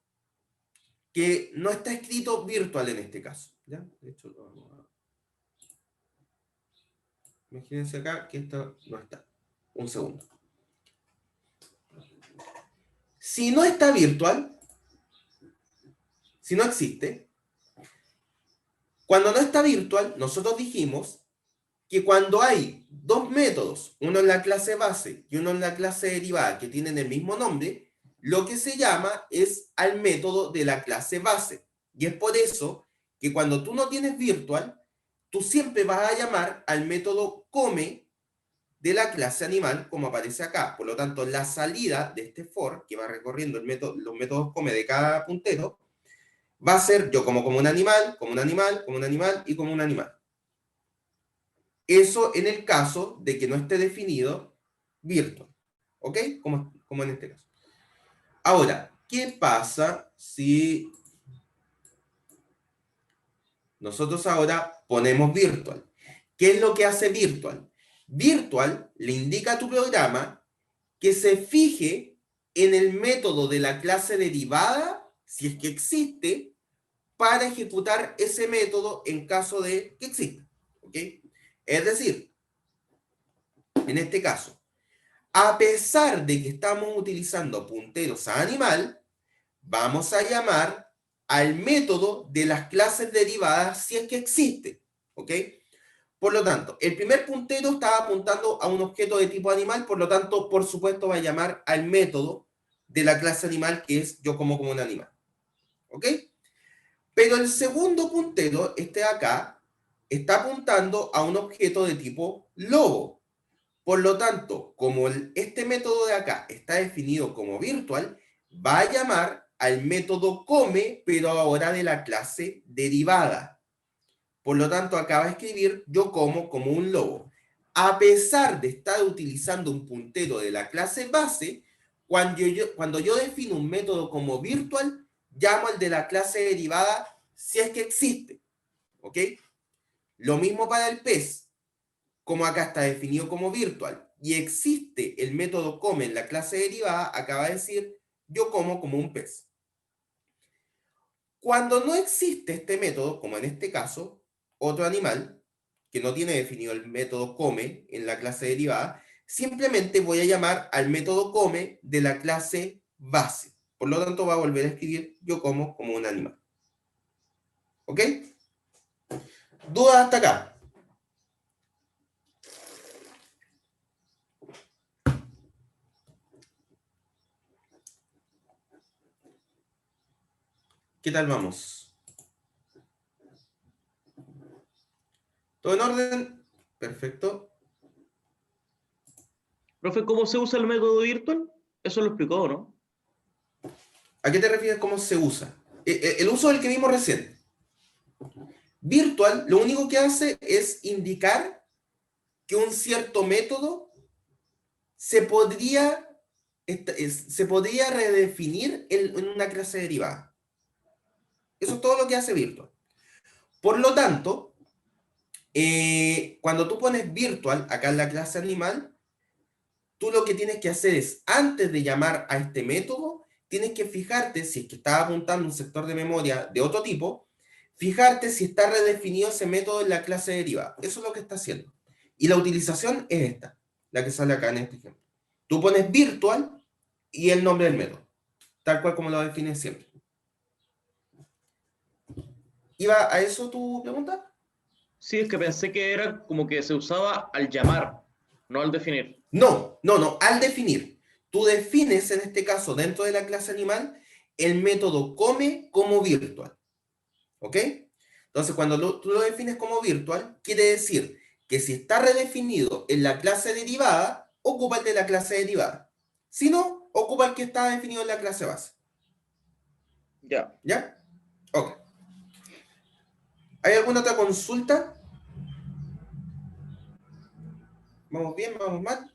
que no está escrito virtual en este caso. ¿Ya? De hecho, lo vamos a... Imagínense acá que esto no está. Un segundo. Si no está virtual, si no existe, cuando no está virtual, nosotros dijimos que cuando hay dos métodos, uno en la clase base y uno en la clase derivada, que tienen el mismo nombre, lo que se llama es al método de la clase base. Y es por eso que cuando tú no tienes virtual, tú siempre vas a llamar al método come de la clase animal, como aparece acá. Por lo tanto, la salida de este for, que va recorriendo los métodos come de cada puntero, va a ser yo como un animal, como un animal, como un animal y como un animal. Eso en el caso de que no esté definido virtual. ¿Ok? Como en este caso. Ahora, ¿qué pasa si nosotros ahora ponemos virtual? ¿Qué es lo que hace virtual? Virtual le indica a tu programa que se fije en el método de la clase derivada, si es que existe, para ejecutar ese método en caso de que exista. ¿Ok? Es decir, en este caso, a pesar de que estamos utilizando punteros a animal, vamos a llamar al método de las clases derivadas si es que existe. ¿Ok? Por lo tanto, el primer puntero estaba apuntando a un objeto de tipo animal, por lo tanto, por supuesto, va a llamar al método de la clase animal, que es yo como un animal. ¿Ok? Pero el segundo puntero, este de acá, está apuntando a un objeto de tipo lobo. Por lo tanto, como este método de acá está definido como virtual, va a llamar al método come, pero ahora de la clase derivada. Por lo tanto, acá va a escribir yo como un lobo. A pesar de estar utilizando un puntero de la clase base, cuando yo defino un método como virtual, llamo al de la clase derivada si es que existe. ¿Ok? Lo mismo para el pez. Como acá está definido como virtual y existe el método come en la clase derivada, acá va a decir yo como un pez. Cuando no existe este método, como en este caso, otro animal que no tiene definido el método come en la clase derivada, simplemente voy a llamar al método come de la clase base. Por lo tanto, va a volver a escribir yo como un animal. ¿Ok? ¿Dudas hasta acá? ¿Qué tal vamos? ¿Todo en orden? Perfecto. Profe, ¿cómo se usa el método virtual? Eso lo explicó, ¿no? ¿A qué te refieres cómo se usa? El uso del que vimos recién. Virtual, lo único que hace es indicar que un cierto método se podría redefinir en una clase derivada. Eso es todo lo que hace virtual. Por lo tanto, cuando tú pones virtual acá en la clase animal, tú lo que tienes que hacer es, antes de llamar a este método, tienes que fijarte si es que estás apuntando un sector de memoria de otro tipo, fijarte si está redefinido ese método en la clase derivada. Eso es lo que está haciendo. Y la utilización es esta, la que sale acá en este ejemplo. Tú pones virtual y el nombre del método, tal cual como lo defines siempre. ¿Iba a eso tu pregunta? Sí, es que pensé que era como que se usaba al llamar, no al definir. No, al definir. Tú defines, en este caso, dentro de la clase animal, el método come como virtual. ¿Ok? Entonces, cuando tú lo defines como virtual, quiere decir que si está redefinido en la clase derivada, ocupa el de la clase derivada. Si no, ocupa el que está definido en la clase base. Ya. ¿Ya? Ok. ¿Hay alguna otra consulta? ¿Vamos bien? ¿Vamos mal?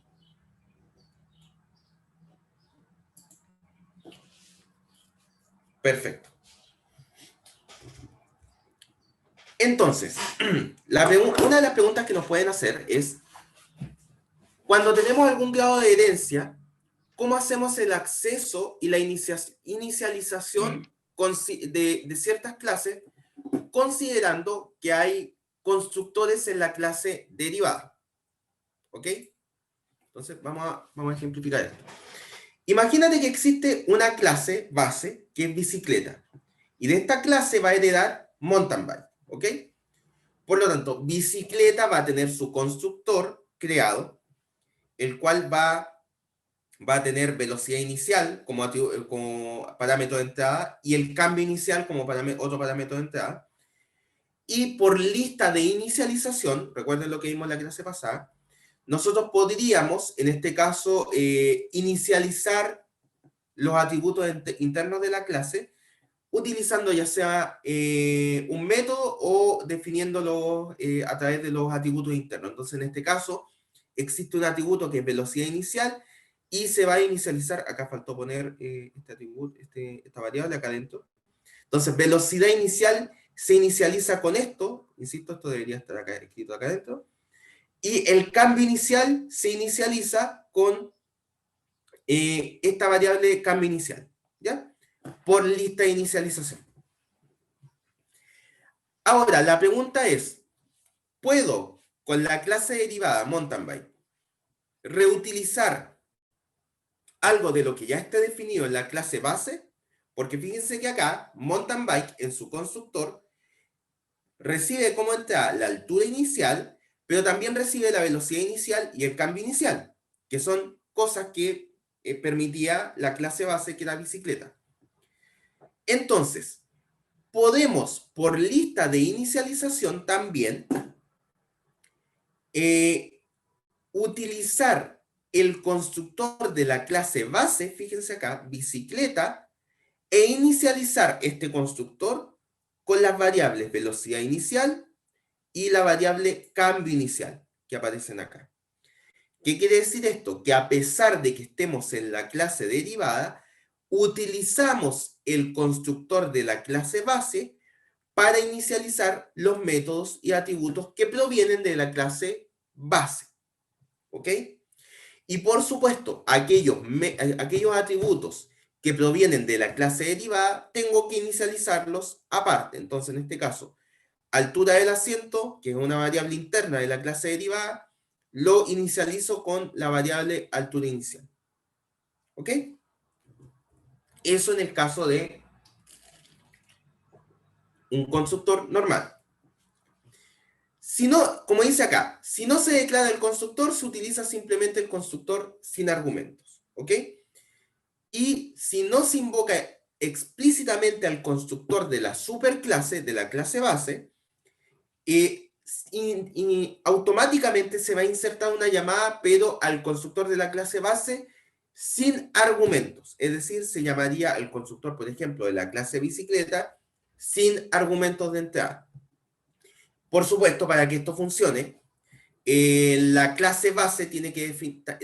Perfecto. Entonces, una de las preguntas que nos pueden hacer es, cuando tenemos algún grado de herencia, ¿cómo hacemos el acceso y la inicialización de ciertas clases, considerando que hay constructores en la clase derivada? ¿Ok? Entonces, vamos a ejemplificar esto. Imagínate que existe una clase base que es bicicleta, y de esta clase va a heredar mountain bike. ¿Ok? Por lo tanto, bicicleta va a tener su constructor creado, el cual va a tener velocidad inicial como parámetro de entrada y el cambio inicial como otro parámetro de entrada. Y por lista de inicialización, recuerden lo que vimos en la clase pasada, nosotros podríamos, en este caso, inicializar los atributos internos de la clase utilizando ya sea un método o definiéndolo a través de los atributos internos. Entonces, en este caso, existe un atributo que es velocidad inicial y se va a inicializar, acá faltó poner este atributo, esta variable acá adentro. Entonces, velocidad inicial se inicializa con esto, insisto, esto debería estar acá escrito acá adentro, y el cambio inicial se inicializa con esta variable cambio inicial, ¿ya? Por lista de inicialización. Ahora, la pregunta es, ¿puedo con la clase derivada mountain bike reutilizar algo de lo que ya esté definido en la clase base? Porque fíjense que acá mountain bike en su constructor recibe como entrada la altura inicial, pero también recibe la velocidad inicial y el cambio inicial, que son cosas que permitía la clase base, que era bicicleta. Entonces, podemos, por lista de inicialización también, utilizar el constructor de la clase base, fíjense acá, bicicleta, e inicializar este constructor con las variables velocidad inicial y la variable cambio inicial que aparecen acá. ¿Qué quiere decir esto? Que a pesar de que estemos en la clase derivada, utilizamos el constructor de la clase base para inicializar los métodos y atributos que provienen de la clase base. ¿Ok? Y por supuesto, aquellos atributos que provienen de la clase derivada, tengo que inicializarlos aparte. Entonces, en este caso, altura del asiento, que es una variable interna de la clase derivada, lo inicializo con la variable altura inicial. ¿Ok? Eso en el caso de un constructor normal. Si no, como dice acá, si no se declara el constructor, se utiliza simplemente el constructor sin argumentos. ¿Ok? Y si no se invoca explícitamente al constructor de la superclase, de la clase base, automáticamente se va a insertar una llamada, pero al constructor de la clase base sin argumentos. Es decir, se llamaría el constructor, por ejemplo, de la clase bicicleta sin argumentos de entrada. Por supuesto, para que esto funcione, la clase base tiene que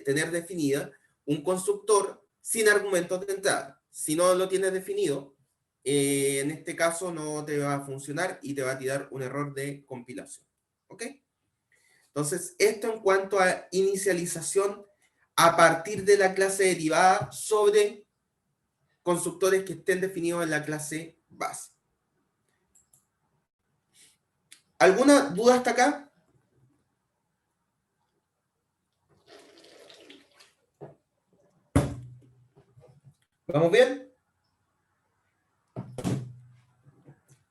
tener definida un constructor sin argumentos de entrada. Si no lo tienes definido, en este caso no te va a funcionar y te va a tirar un error de compilación. ¿Ok? Entonces, esto en cuanto a inicialización a partir de la clase derivada sobre constructores que estén definidos en la clase base. ¿Alguna duda hasta acá? ¿Vamos bien?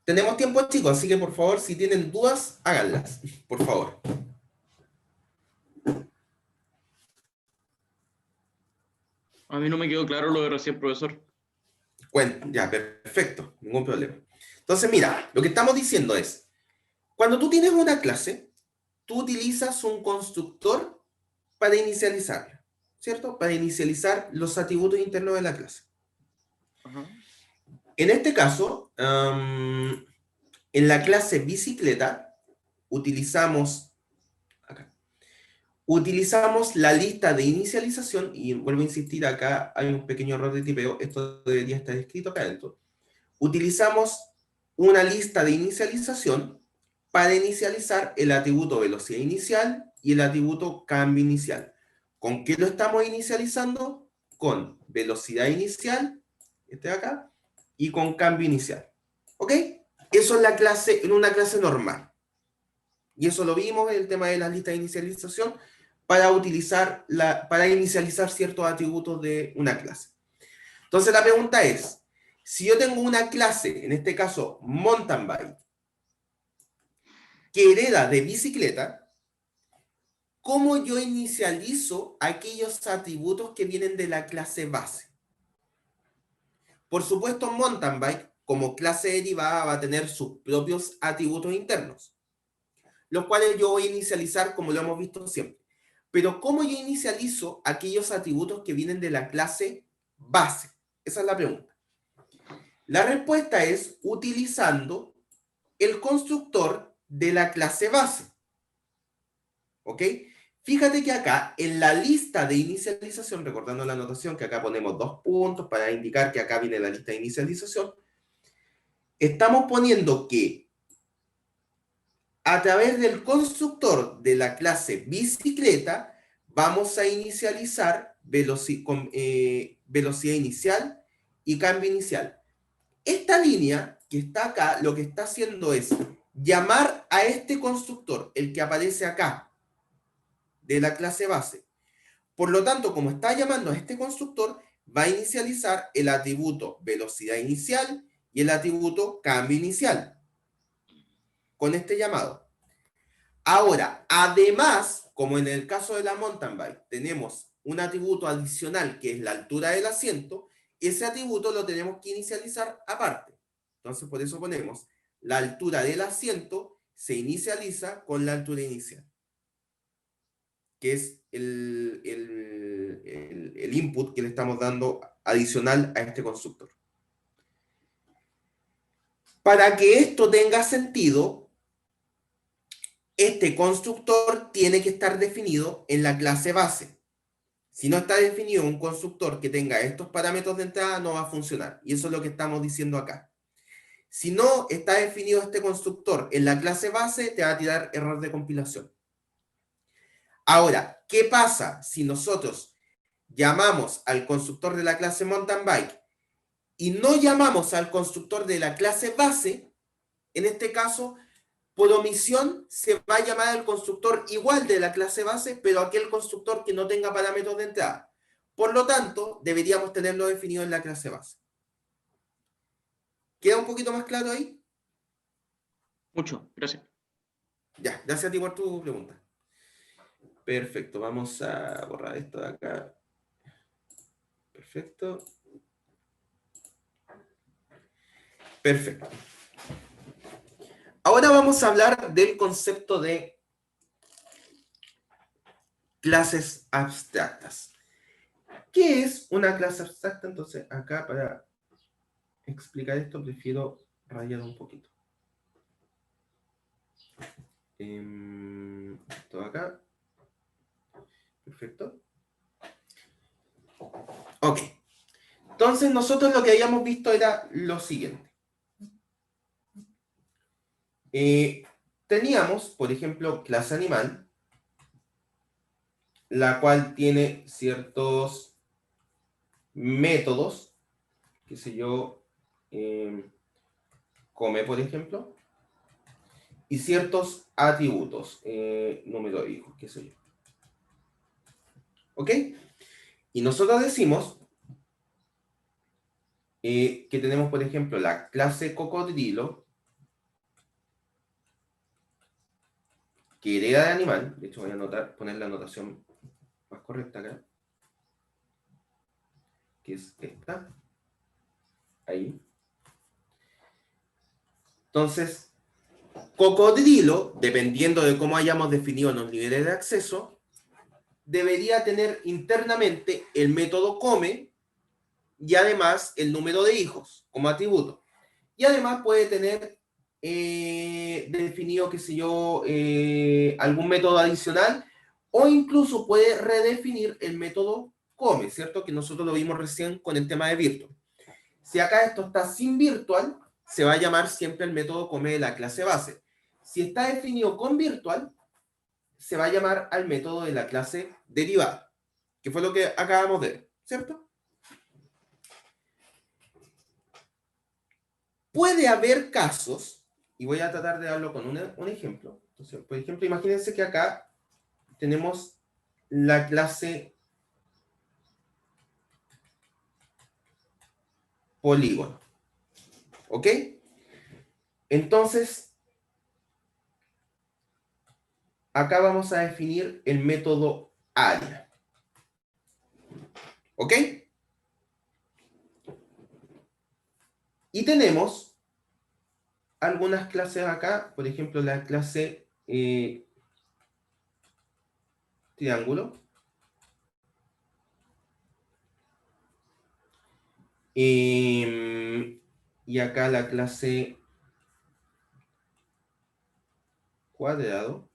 Tenemos tiempo, chicos, así que por favor, si tienen dudas, háganlas, por favor. A mí no me quedó claro lo de recién, profesor. Bueno, ya, perfecto, ningún problema. Entonces, mira, lo que estamos diciendo es, cuando tú tienes una clase, tú utilizas un constructor para inicializarla, ¿cierto? Para inicializar los atributos internos de la clase. Ajá. En este caso, en la clase bicicleta, utilizamos la lista de inicialización, y vuelvo a insistir, acá hay un pequeño error de tipeo, esto debería estar escrito acá adentro. Utilizamos una lista de inicialización para inicializar el atributo velocidad inicial y el atributo cambio inicial. ¿Con qué lo estamos inicializando? Con velocidad inicial, este de acá, y con cambio inicial. ¿Ok? Eso es la clase, en una clase normal. Y eso lo vimos en el tema de la lista de inicialización para inicializar ciertos atributos de una clase. Entonces la pregunta es, si yo tengo una clase, en este caso mountain bike, que hereda de bicicleta, ¿cómo yo inicializo aquellos atributos que vienen de la clase base? Por supuesto, mountain bike, como clase derivada, va a tener sus propios atributos internos, los cuales yo voy a inicializar como lo hemos visto siempre. Pero ¿cómo yo inicializo aquellos atributos que vienen de la clase base? Esa es la pregunta. La respuesta es utilizando el constructor de la clase base. ¿Ok? Fíjate que acá, en la lista de inicialización, recordando la anotación que acá ponemos 2 puntos para indicar que acá viene la lista de inicialización, estamos poniendo que a través del constructor de la clase bicicleta, vamos a inicializar velocidad inicial y cambio inicial. Esta línea que está acá, lo que está haciendo es llamar a este constructor, el que aparece acá, de la clase base. Por lo tanto, como está llamando a este constructor, va a inicializar el atributo velocidad inicial y el atributo cambio inicial con este llamado. Ahora, además, como en el caso de la mountain bike, tenemos un atributo adicional que es la altura del asiento, ese atributo lo tenemos que inicializar aparte. Entonces, por eso ponemos la altura del asiento se inicializa con la altura inicial, que es el input que le estamos dando adicional a este constructor. Para que esto tenga sentido, este constructor tiene que estar definido en la clase base. Si no está definido un constructor que tenga estos parámetros de entrada, no va a funcionar. Y eso es lo que estamos diciendo acá. Si no está definido este constructor en la clase base, te va a tirar error de compilación. Ahora, ¿qué pasa si nosotros llamamos al constructor de la clase mountain bike y no llamamos al constructor de la clase base? En este caso, por omisión, se va a llamar al constructor igual de la clase base, pero aquel constructor que no tenga parámetros de entrada. Por lo tanto, deberíamos tenerlo definido en la clase base. ¿Queda un poquito más claro ahí? Mucho, gracias. Ya, gracias a ti por tu pregunta. Perfecto, vamos a borrar esto de acá. Perfecto. Perfecto. Ahora vamos a hablar del concepto de clases abstractas. ¿Qué es una clase abstracta? Entonces, acá para explicar esto prefiero rayar un poquito. Esto acá. Perfecto. Ok. Entonces, nosotros lo que habíamos visto era lo siguiente. Teníamos, por ejemplo, clase animal, la cual tiene ciertos métodos, qué sé yo, come, por ejemplo, y ciertos atributos, número de hijos, qué sé yo. ¿Ok? Y nosotros decimos que tenemos, por ejemplo, la clase cocodrilo, que hereda de animal. De hecho, voy a poner la anotación más correcta acá, que es esta. Ahí. Entonces, cocodrilo, dependiendo de cómo hayamos definido los niveles de acceso, debería tener internamente el método come y además el número de hijos como atributo. Y además puede tener definido, qué sé yo, algún método adicional, o incluso puede redefinir el método come, ¿cierto? Que nosotros lo vimos recién con el tema de virtual. Si acá esto está sin virtual, se va a llamar siempre el método come de la clase base. Si está definido con virtual, se va a llamar al método de la clase derivada, que fue lo que acabamos de ver, ¿cierto? Puede haber casos, y voy a tratar de darlo con un ejemplo. Entonces, por ejemplo, imagínense que acá tenemos la clase polígono. ¿Ok? Entonces, acá vamos a definir el método área. ¿Ok? Y tenemos algunas clases acá, por ejemplo, la clase triángulo. Y acá la clase cuadrado.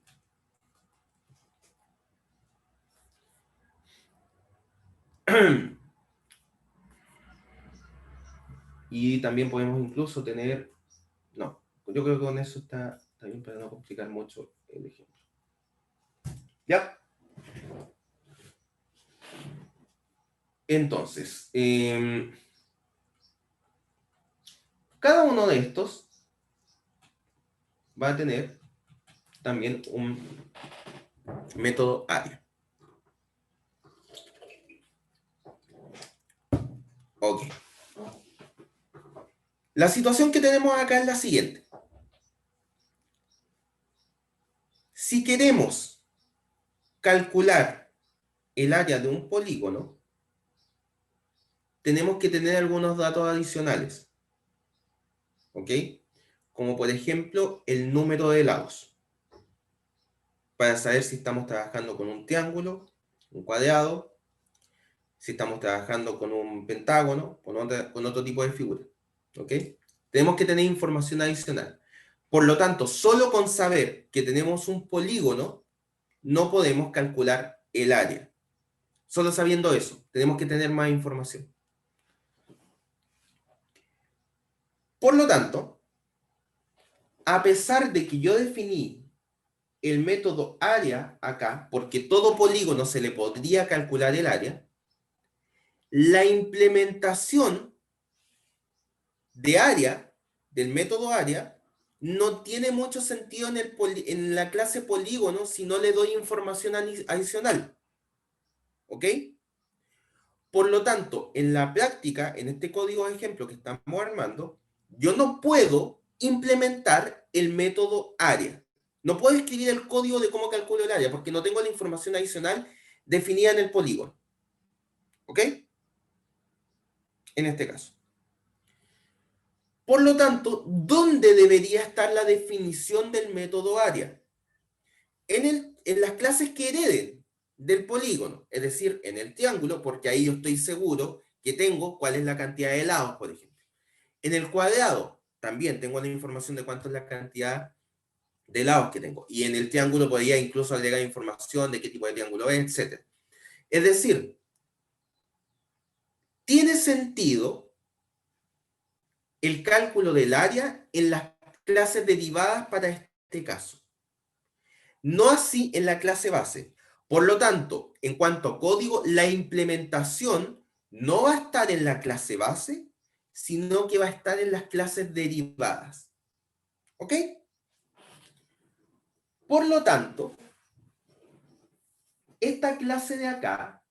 Y también podemos incluso tener... No, yo creo que con eso está bien para no complicar mucho el ejemplo. ¿Ya? Entonces, cada uno de estos va a tener también un método área. Ok. La situación que tenemos acá es la siguiente. Si queremos calcular el área de un polígono, tenemos que tener algunos datos adicionales. ¿Ok? Como por ejemplo el número de lados. Para saber si estamos trabajando con un triángulo, un cuadrado, si estamos trabajando con un pentágono, con otro tipo de figura. ¿Ok? Tenemos que tener información adicional. Por lo tanto, solo con saber que tenemos un polígono, no podemos calcular el área. Solo sabiendo eso, tenemos que tener más información. Por lo tanto, a pesar de que yo definí el método área acá, porque todo polígono se le podría calcular el área, la implementación de área, del método área, no tiene mucho sentido en la clase polígono si no le doy información adicional. ¿Ok? Por lo tanto, en la práctica, en este código de ejemplo que estamos armando, yo no puedo implementar el método área. No puedo escribir el código de cómo calculo el área porque no tengo la información adicional definida en el polígono. ¿Ok? En este caso. Por lo tanto, ¿dónde debería estar la definición del método área? En las clases que hereden del polígono, es decir, en el triángulo, porque ahí yo estoy seguro que tengo cuál es la cantidad de lados, por ejemplo. En el cuadrado, también tengo la información de cuánto es la cantidad de lados que tengo. Y en el triángulo podría incluso agregar información de qué tipo de triángulo es, etc. Es decir, tiene sentido el cálculo del área en las clases derivadas para este caso. No así en la clase base. Por lo tanto, en cuanto a código, la implementación no va a estar en la clase base, sino que va a estar en las clases derivadas. ¿Ok? Por lo tanto, esta clase de acá,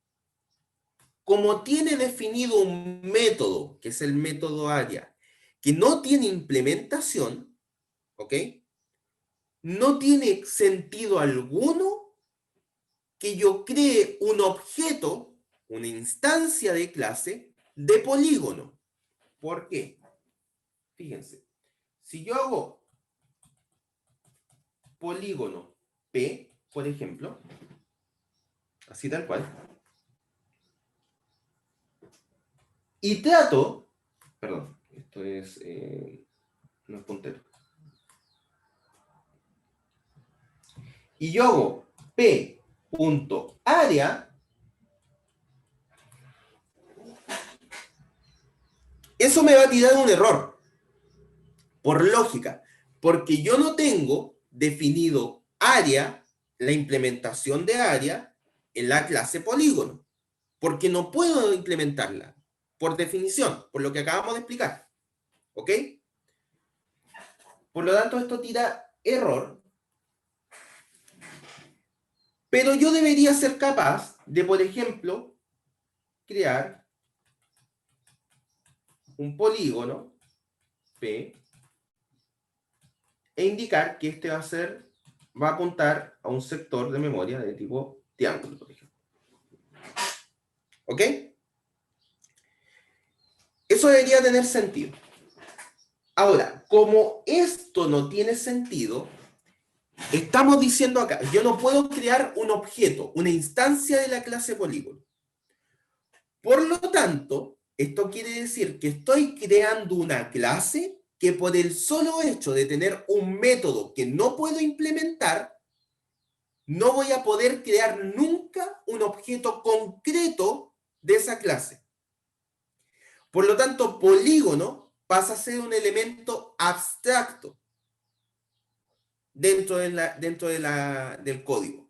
como tiene definido un método, que es el método área, que no tiene implementación, ¿ok? No tiene sentido alguno que yo cree un objeto, una instancia de clase, de polígono. ¿Por qué? Fíjense, si yo hago polígono P, por ejemplo, así tal cual, y trato, perdón, esto es, no es puntero, y yo hago P.área, eso me va a tirar un error, por lógica, porque yo no tengo definido área, la implementación de área, en la clase polígono, porque no puedo implementarla, por definición, por lo que acabamos de explicar. ¿Ok? Por lo tanto, esto tira error, pero yo debería ser capaz de, por ejemplo, crear un polígono P e indicar que este va a apuntar a un sector de memoria de tipo triángulo, por ejemplo. ¿Ok? Eso debería tener sentido. Ahora, como esto no tiene sentido, estamos diciendo acá, yo no puedo crear un objeto, una instancia de la clase polígono. Por lo tanto, esto quiere decir que estoy creando una clase que por el solo hecho de tener un método que no puedo implementar, no voy a poder crear nunca un objeto concreto de esa clase. Por lo tanto, polígono pasa a ser un elemento abstracto dentro del código.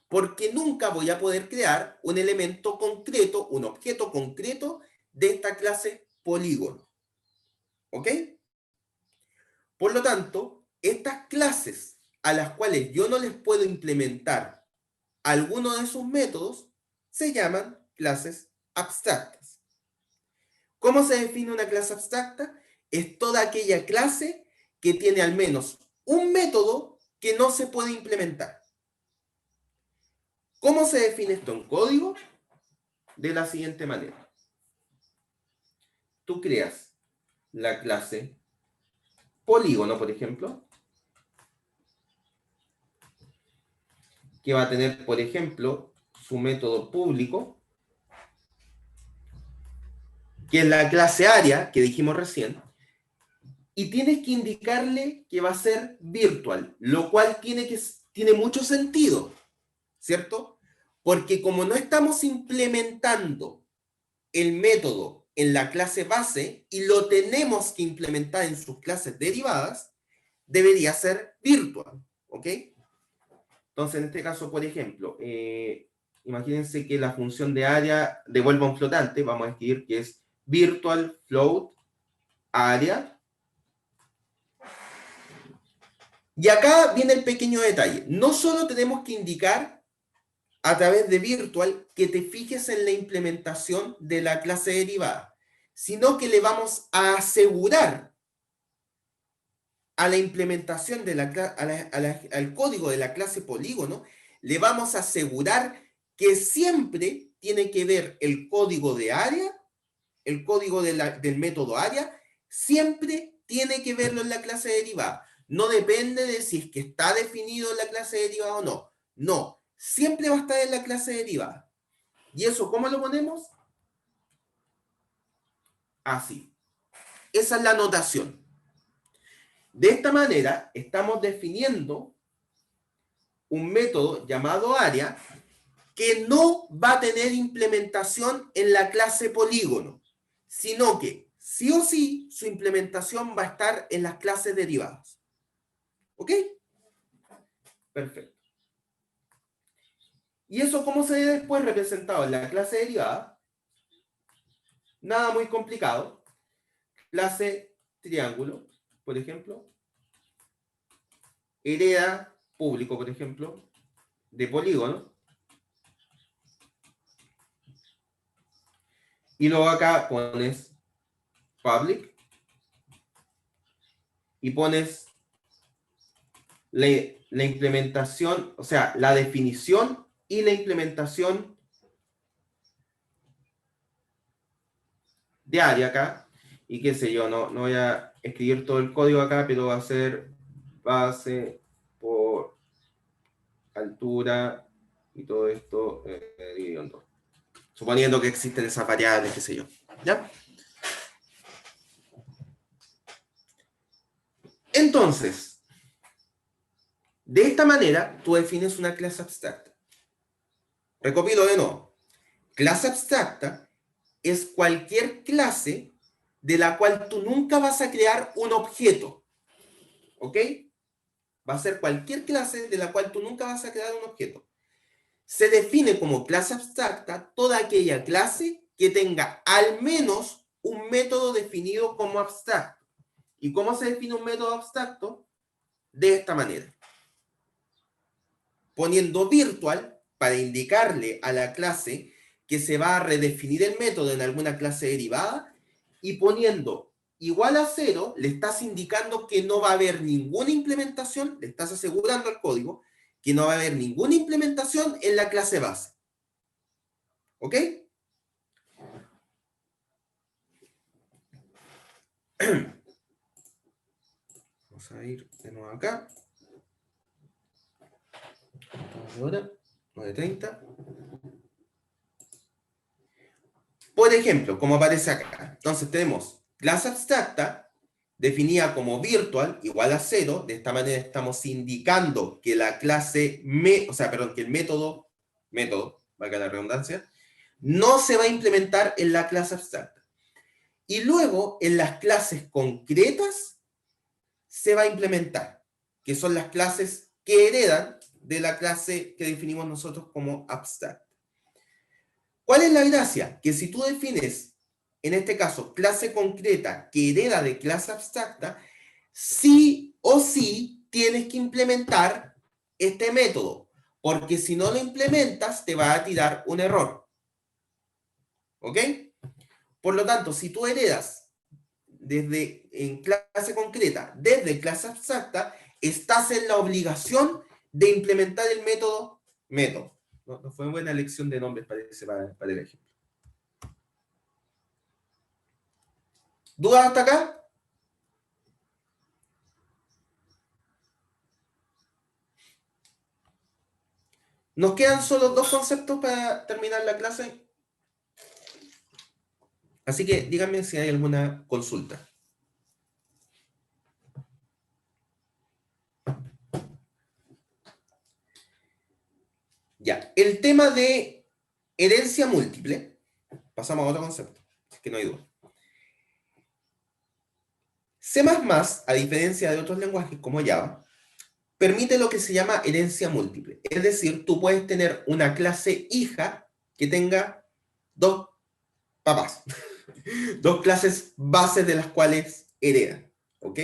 Porque nunca voy a poder crear un elemento concreto, un objeto concreto de esta clase polígono. ¿Ok? Por lo tanto, estas clases a las cuales yo no les puedo implementar alguno de sus métodos se llaman clases abstractas. ¿Cómo se define una clase abstracta? Es toda aquella clase que tiene al menos un método que no se puede implementar. ¿Cómo se define esto en código? De la siguiente manera. Tú creas la clase polígono, por ejemplo, que va a tener, por ejemplo, su método público, que es la clase área que dijimos recién, y tienes que indicarle que va a ser virtual, lo cual tiene mucho sentido, ¿cierto? Porque como no estamos implementando el método en la clase base y lo tenemos que implementar en sus clases derivadas, debería ser virtual, ¿ok? Entonces, en este caso, por ejemplo, imagínense que la función de área devuelva un flotante, vamos a escribir que es virtual float área. Y acá viene el pequeño detalle. No solo tenemos que indicar a través de virtual que te fijes en la implementación de la clase derivada, sino que le vamos a asegurar a la implementación de al código de la clase polígono, le vamos a asegurar que siempre tiene que ver el código de área, el código del método área, siempre tiene que verlo en la clase derivada. No depende de si es que está definido en la clase derivada o no. No, siempre va a estar en la clase derivada. ¿Y eso cómo lo ponemos? Así. Esa es la notación. De esta manera, estamos definiendo un método llamado área que no va a tener implementación en la clase polígono, sino que sí o sí su implementación va a estar en las clases derivadas. ¿Ok? Perfecto. ¿Y eso cómo se ve después representado en la clase derivada? Nada muy complicado. Clase triángulo, por ejemplo. Hereda público, por ejemplo, de polígono. Y luego acá pones public. Y pones la implementación, o sea, la definición y la implementación de área acá. Y qué sé yo, no voy a escribir todo el código acá, pero va a ser base por altura y todo esto dividido en 2. Suponiendo que existen esas variables, qué sé yo. ¿Ya? Entonces, de esta manera, tú defines una clase abstracta. Recopilo de nuevo. Clase abstracta es cualquier clase de la cual tú nunca vas a crear un objeto. ¿Ok? Va a ser cualquier clase de la cual tú nunca vas a crear un objeto. Se define como clase abstracta toda aquella clase que tenga al menos un método definido como abstracto. ¿Y cómo se define un método abstracto? De esta manera. Poniendo virtual para indicarle a la clase que se va a redefinir el método en alguna clase derivada, y poniendo igual a 0, le estás indicando que no va a haber ninguna implementación, le estás asegurando al código que no va a haber ninguna implementación en la clase base. ¿Ok? Vamos a ir de nuevo acá. Ahora, 9:30. Por ejemplo, como aparece acá. Entonces tenemos clase abstracta definida como virtual igual a 0. De esta manera estamos indicando que la clase, que el método, valga la redundancia, no se va a implementar en la clase abstracta. Y luego, en las clases concretas, se va a implementar, que son las clases que heredan de la clase que definimos nosotros como abstracta. ¿Cuál es la gracia? Que si tú defines, en este caso, clase concreta que hereda de clase abstracta, sí o sí tienes que implementar este método, porque si no lo implementas, te va a tirar un error. ¿Ok? Por lo tanto, si tú heredas en clase concreta, desde clase abstracta, estás en la obligación de implementar el método. no fue buena elección de nombres, parece, para el ejemplo. ¿Dudas hasta acá? Nos quedan solo 2 conceptos para terminar la clase. Así que díganme si hay alguna consulta. Ya, el tema de herencia múltiple. Pasamos a otro concepto, es que no hay duda. C++, a diferencia de otros lenguajes como Java, permite lo que se llama herencia múltiple. Es decir, tú puedes tener una clase hija que tenga 2 papás. 2 clases bases de las cuales heredan. ¿Ok?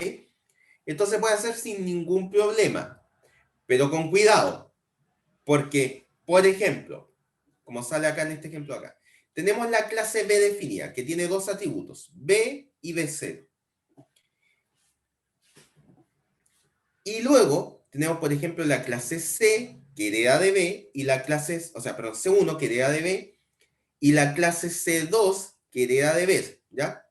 Entonces puede hacer sin ningún problema. Pero con cuidado. Porque, por ejemplo, como sale acá en este ejemplo acá, tenemos la clase B definida, que tiene 2 atributos, B y B0. Y luego tenemos, por ejemplo, la clase C, que hereda de B, y la clase, C1, que hereda de B, y la clase C2, que hereda de B, ¿ya?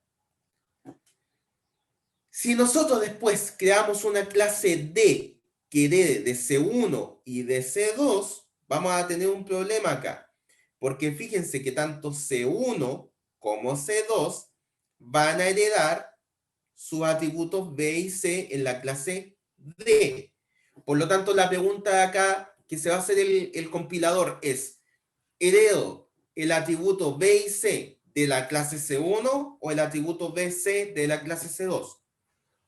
Si nosotros después creamos una clase D que herede de C1 y de C2, vamos a tener un problema acá. Porque fíjense que tanto C1 como C2 van a heredar sus atributos B y C en la clase D. Por lo tanto, la pregunta acá que se va a hacer el compilador es, ¿heredo el atributo B y C de la clase C1 o el atributo BC de la clase C2?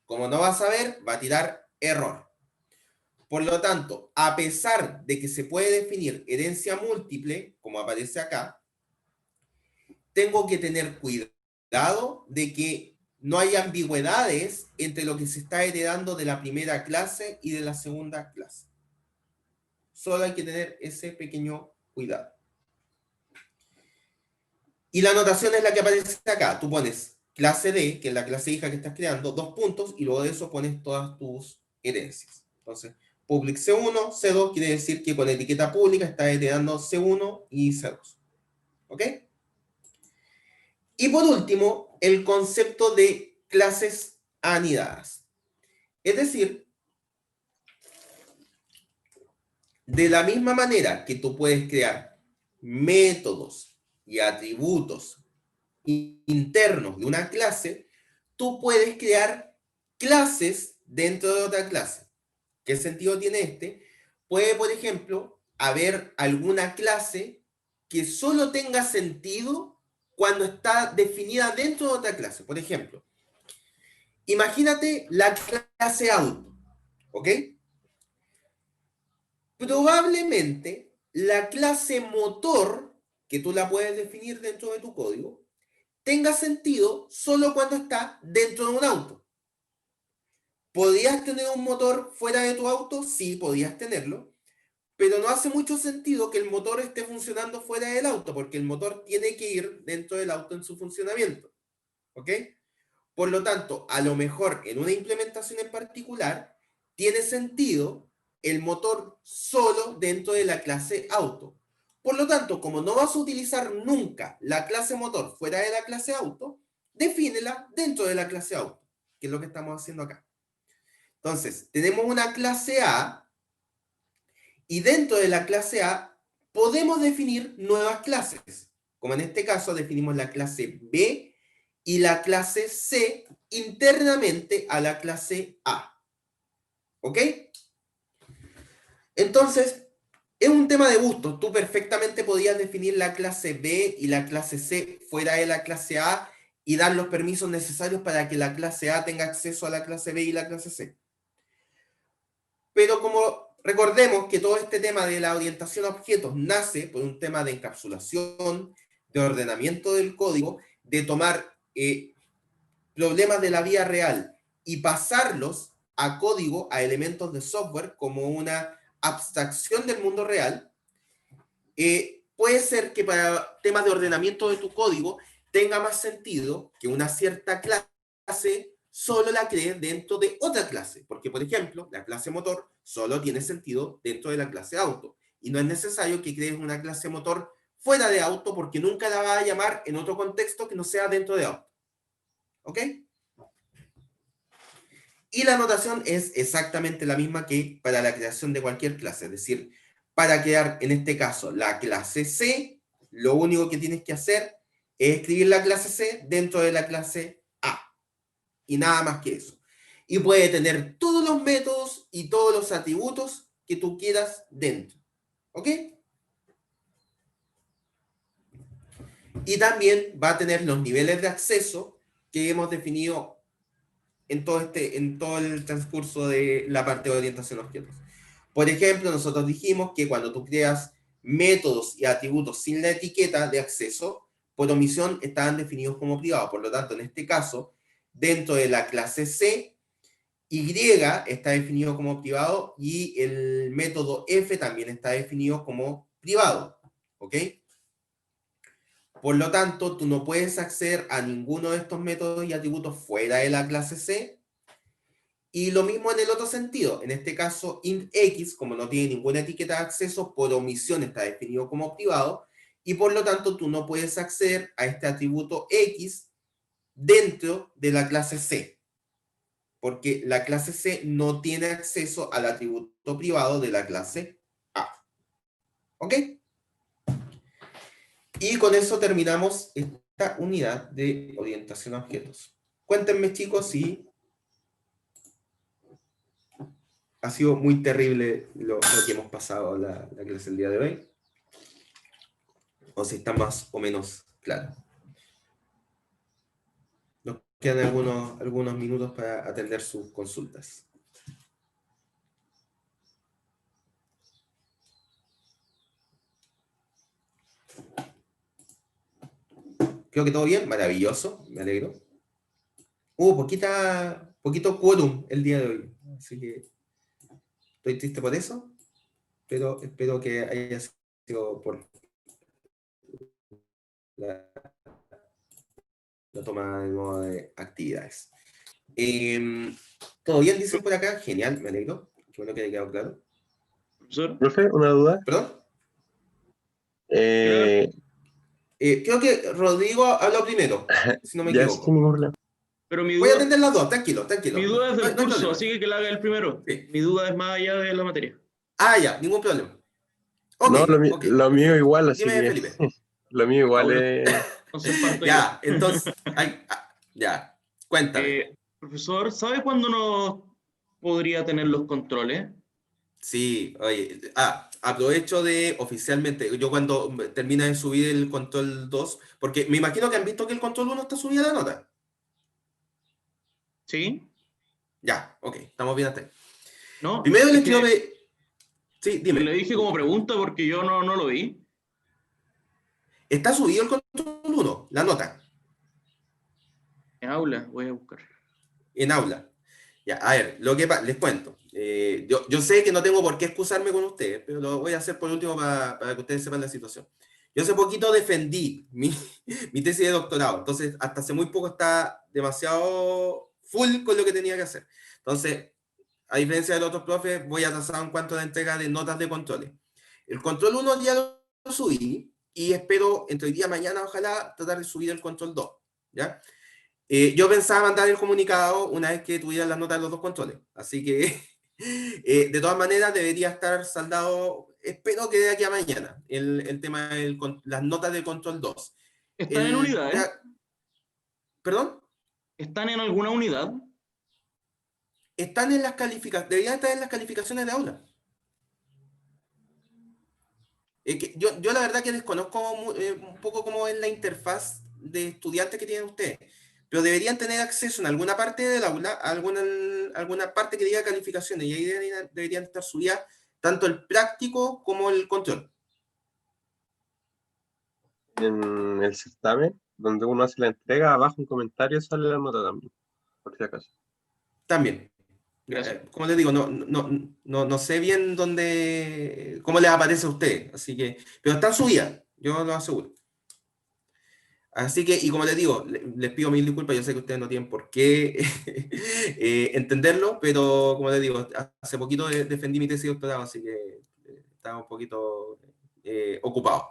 Como no va a saber, va a tirar error. Por lo tanto, a pesar de que se puede definir herencia múltiple, como aparece acá, tengo que tener cuidado de que no hay ambigüedades entre lo que se está heredando de la primera clase y de la segunda clase. Solo hay que tener ese pequeño cuidado. Y la anotación es la que aparece acá. Tú pones clase D, que es la clase hija que estás creando, 2 puntos, y luego de eso pones todas tus herencias. Entonces, public C1, C2 quiere decir que con etiqueta pública estás heredando C1 y C2. ¿Ok? Y por último, el concepto de clases anidadas. Es decir, de la misma manera que tú puedes crear métodos y atributos internos de una clase, tú puedes crear clases dentro de otra clase. ¿Qué sentido tiene este? Puede, por ejemplo, haber alguna clase que solo tenga sentido cuando está definida dentro de otra clase. Por ejemplo, imagínate la clase auto, ¿ok? Probablemente la clase motor, que tú la puedes definir dentro de tu código, tenga sentido solo cuando está dentro de un auto. ¿Podrías tener un motor fuera de tu auto? Sí, podías tenerlo, pero no hace mucho sentido que el motor esté funcionando fuera del auto, porque el motor tiene que ir dentro del auto en su funcionamiento. ¿Ok? Por lo tanto, a lo mejor en una implementación en particular, tiene sentido el motor solo dentro de la clase auto. Por lo tanto, como no vas a utilizar nunca la clase motor fuera de la clase auto, defínela dentro de la clase auto, que es lo que estamos haciendo acá. Entonces, tenemos una clase A y dentro de la clase A podemos definir nuevas clases. Como en este caso definimos la clase B y la clase C internamente a la clase A. ¿Ok? Entonces, es un tema de gusto. Tú perfectamente podías definir la clase B y la clase C fuera de la clase A y dar los permisos necesarios para que la clase A tenga acceso a la clase B y la clase C. Pero como recordemos que todo este tema de la orientación a objetos nace por un tema de encapsulación, de ordenamiento del código, de tomar problemas de la vida real y pasarlos a código, a elementos de software, como una abstracción del mundo real, puede ser que para temas de ordenamiento de tu código tenga más sentido que una cierta clase solo la crees dentro de otra clase. Porque, por ejemplo, la clase motor solo tiene sentido dentro de la clase auto. y no es necesario que crees una clase motor fuera de auto porque nunca la vas a llamar en otro contexto que no sea dentro de auto. ¿Ok? Y la notación es exactamente la misma que para la creación de cualquier clase. Es decir, para crear, en este caso, la clase C, lo único que tienes que hacer es escribir la clase C dentro de la clase A. Y nada más que eso. Y puede tener todos los métodos y todos los atributos que tú quieras dentro. ¿Ok? Y también va a tener los niveles de acceso que hemos definido en todo el transcurso de la parte de orientación a objetos. Por ejemplo, nosotros dijimos que cuando tú creas métodos y atributos sin la etiqueta de acceso, por omisión estaban definidos como privados. Por lo tanto, en este caso, dentro de la clase C, Y está definido como privado y el método F también está definido como privado. ¿Ok? Por lo tanto, tú no puedes acceder a ninguno de estos métodos y atributos fuera de la clase C. Y lo mismo en el otro sentido. En este caso, int x, como no tiene ninguna etiqueta de acceso, por omisión está definido como privado. Y por lo tanto, tú no puedes acceder a este atributo x dentro de la clase C. Porque la clase C no tiene acceso al atributo privado de la clase A. ¿Ok? Y con eso terminamos esta unidad de orientación a objetos. Cuéntenme, chicos, si ha sido muy terrible lo que hemos pasado la clase el día de hoy, o si está más o menos claro. Nos quedan algunos minutos para atender sus consultas. Creo que todo bien, maravilloso, me alegro. Poquito quórum el día de hoy, así que estoy triste por eso, pero espero que haya sido por la toma de nuevo de actividades. ¿Todo bien, dicen por acá? Genial, me alegro. Qué bueno que haya quedado claro. Profesor, Profe, una duda. ¿Perdón? Eh, Creo que Rodrigo habló primero, si no me ya equivoco. sin ningún problema. pero mi Voy a duda, atender las dos, tranquilo, tranquilo. mi duda es No del hay curso, problema. así que la haga el primero. Sí. Mi duda es más allá de la materia. Ah, ya, ningún problema. Ok, No, ok. lo mío igual, así Dime, que Felipe. lo mío igual bueno. es... Entonces parto yo. Ya, entonces, ya, cuéntame. Profesor, ¿sabe cuándo no podría tener los controles? Sí, oye, aprovecho de oficialmente, yo cuando termina de subir el control 2, porque me imagino que han visto que el control 1 está subida la nota. ¿Sí? Ya, ok, estamos bien hasta ahí. ¿No? Primero Es les que quiero pedir... Sí, dime. le dije como pregunta porque yo no lo vi. Está subido el control 1, la nota, En aula, voy a buscar. en aula. Ya, a ver, les cuento. Yo sé que no tengo por qué excusarme con ustedes, pero lo voy a hacer por último para que ustedes sepan la situación. Yo hace poquito defendí mi tesis de doctorado, entonces hasta hace muy poco está demasiado full con lo que tenía que hacer. Entonces, a diferencia de los otros profes, voy atrasado en cuanto a la entrega de notas de controles. El control 1 ya lo subí y espero entre hoy día y mañana, ojalá, tratar de subir el control 2. ¿Ya? Yo pensaba mandar el comunicado una vez que tuviera las notas de los dos controles. Así que, de todas maneras, debería estar saldado, espero que de aquí a mañana, el tema de las notas de control 2. ¿Están en unidades? ¿Perdón? ¿Están en alguna unidad? Están en las calificaciones, deberían estar en las calificaciones de aula. Yo la verdad que desconozco un poco cómo es la interfaz de estudiantes que tienen ustedes, pero deberían tener acceso en alguna parte del aula, a alguna parte que diga calificaciones, y ahí deberían estar subidas tanto el práctico como el control. En el certamen, donde uno hace la entrega, abajo un comentario sale la nota también, por si acaso. También. Gracias. Como les digo, no sé bien cómo les aparece a ustedes, así que, pero están subidas, yo lo aseguro. Así que, y como les digo, les pido mil disculpas, yo sé que ustedes no tienen por qué entenderlo, pero como les digo, hace poquito defendí mi tesis de doctorado, así que estaba un poquito ocupado.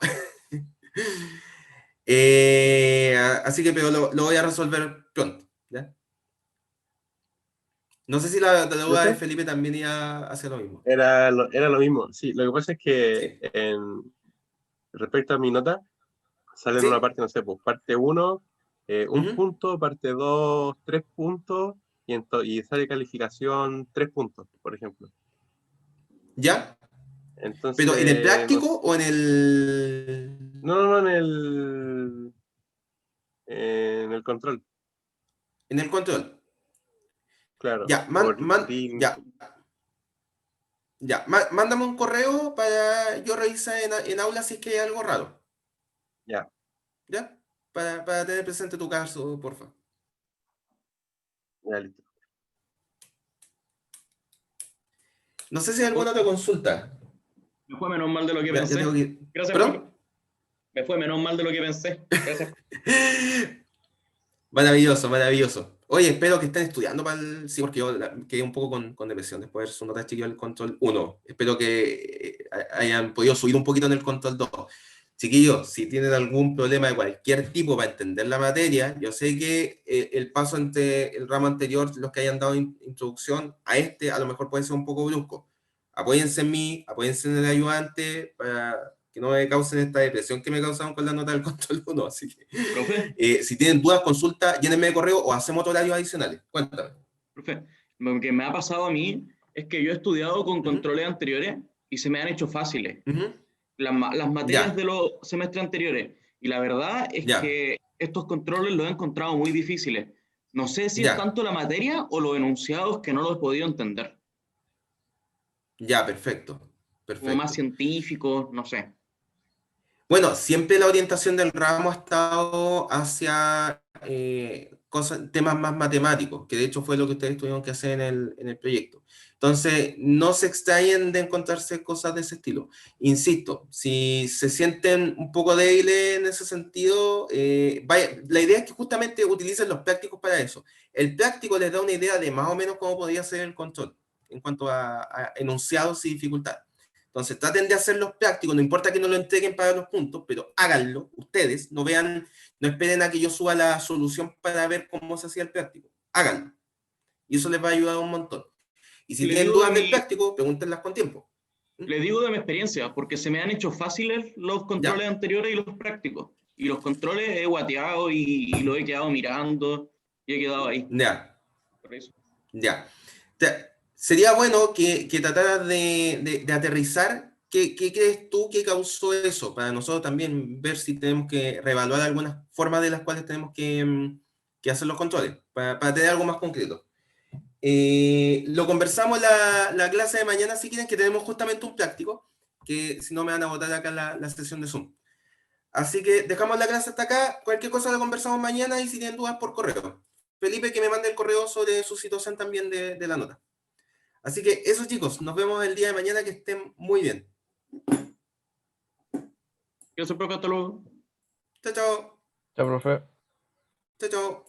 Así que pero lo voy a resolver pronto, ¿ya? No sé si la duda de ¿Profe? Felipe también iba hacia lo mismo. Era lo mismo. Sí, lo que pasa es que Sí. respecto a mi nota, sale en una ¿Sí? parte, no sé, pues parte 1, un Ujú. punto, parte 2, 3 puntos, y sale calificación 3 puntos, por ejemplo. ¿Ya? ¿Pero en el Entonces, no, práctico o en el... no, en el control, en el control? claro, Ya, por LinkedIn. ya, ya. Mándame un correo para yo revisar en aula si es que hay algo raro, Ya, ¿ya? Para tener presente tu caso, porfa. ya listo. No sé si hay alguna otra consulta. Me fue menos mal de lo que Ya tengo pensé. que ir. Gracias, profe. ¿Perdón? Me fue menos mal de lo que pensé. Gracias. Maravilloso, maravilloso. Oye, espero que estén estudiando para el... Sí, porque yo quedé un poco con depresión después de ver su nota chiquillo el control 1. Espero que hayan podido subir un poquito en el control 2. Chiquillos, si tienen algún problema de cualquier tipo para entender la materia, yo sé que el paso entre el ramo anterior, los que hayan dado introducción a este, a lo mejor puede ser un poco brusco. Apóyense en mí, apóyense en el ayudante para que no me causen esta depresión que me causaron con la nota del control 1. Así que Profe, si tienen dudas, consulta, llénenme de correo o hacemos otros horarios adicionales. Cuéntame. profe, lo que me ha pasado a mí es que yo he estudiado con Ujú, controles anteriores y se me han hecho fáciles ujú. las materias de Ya, los semestres anteriores. Y la verdad es ya, que estos controles los he encontrado muy difíciles. No sé si es ya, tanto la materia o los enunciados que no los he podido entender. ya, perfecto, Como más perfecto. científicos, no sé. Bueno, siempre la orientación del ramo ha estado hacia temas más matemáticos, que de hecho fue lo que ustedes tuvieron que hacer en el proyecto. Entonces, no se extrañen de encontrarse cosas de ese estilo. Insisto, si se sienten un poco débiles en ese sentido, la idea es que justamente utilicen los prácticos para eso. El práctico les da una idea de más o menos cómo podría ser el control en cuanto a enunciados y dificultad. Entonces, traten de hacerlos prácticos, no importa que no lo entreguen para los puntos, pero háganlo ustedes, no vean, no esperen a que yo suba la solución para ver cómo se hacía el práctico. Háganlo. Y eso les va a ayudar un montón. Y si Le tienen digo de dudas del mi, práctico, pregúntenlas con tiempo. ¿Mm? le digo de mi experiencia, porque se me han hecho fáciles los controles Ya, anteriores y los prácticos. Y los controles he guateado y lo he quedado mirando y he quedado ahí. ya, Por eso. ya. Sería bueno que trataras de aterrizar qué crees tú que causó eso, para nosotros también ver si tenemos que reevaluar algunas formas de las cuales tenemos que hacer los controles, para tener algo más concreto. Lo conversamos la clase de mañana, si quieren, que tenemos justamente un práctico, que si no me van a botar acá la sesión de Zoom. Así que dejamos la clase hasta acá, cualquier cosa la conversamos mañana y si tienen dudas por correo. Felipe, que me mande el correo sobre su situación también de la nota. Así que eso, chicos, nos vemos el día de mañana, que estén muy bien. Yo soy profe, hasta luego. Chao, chao. Chao, profe. Chao, chao.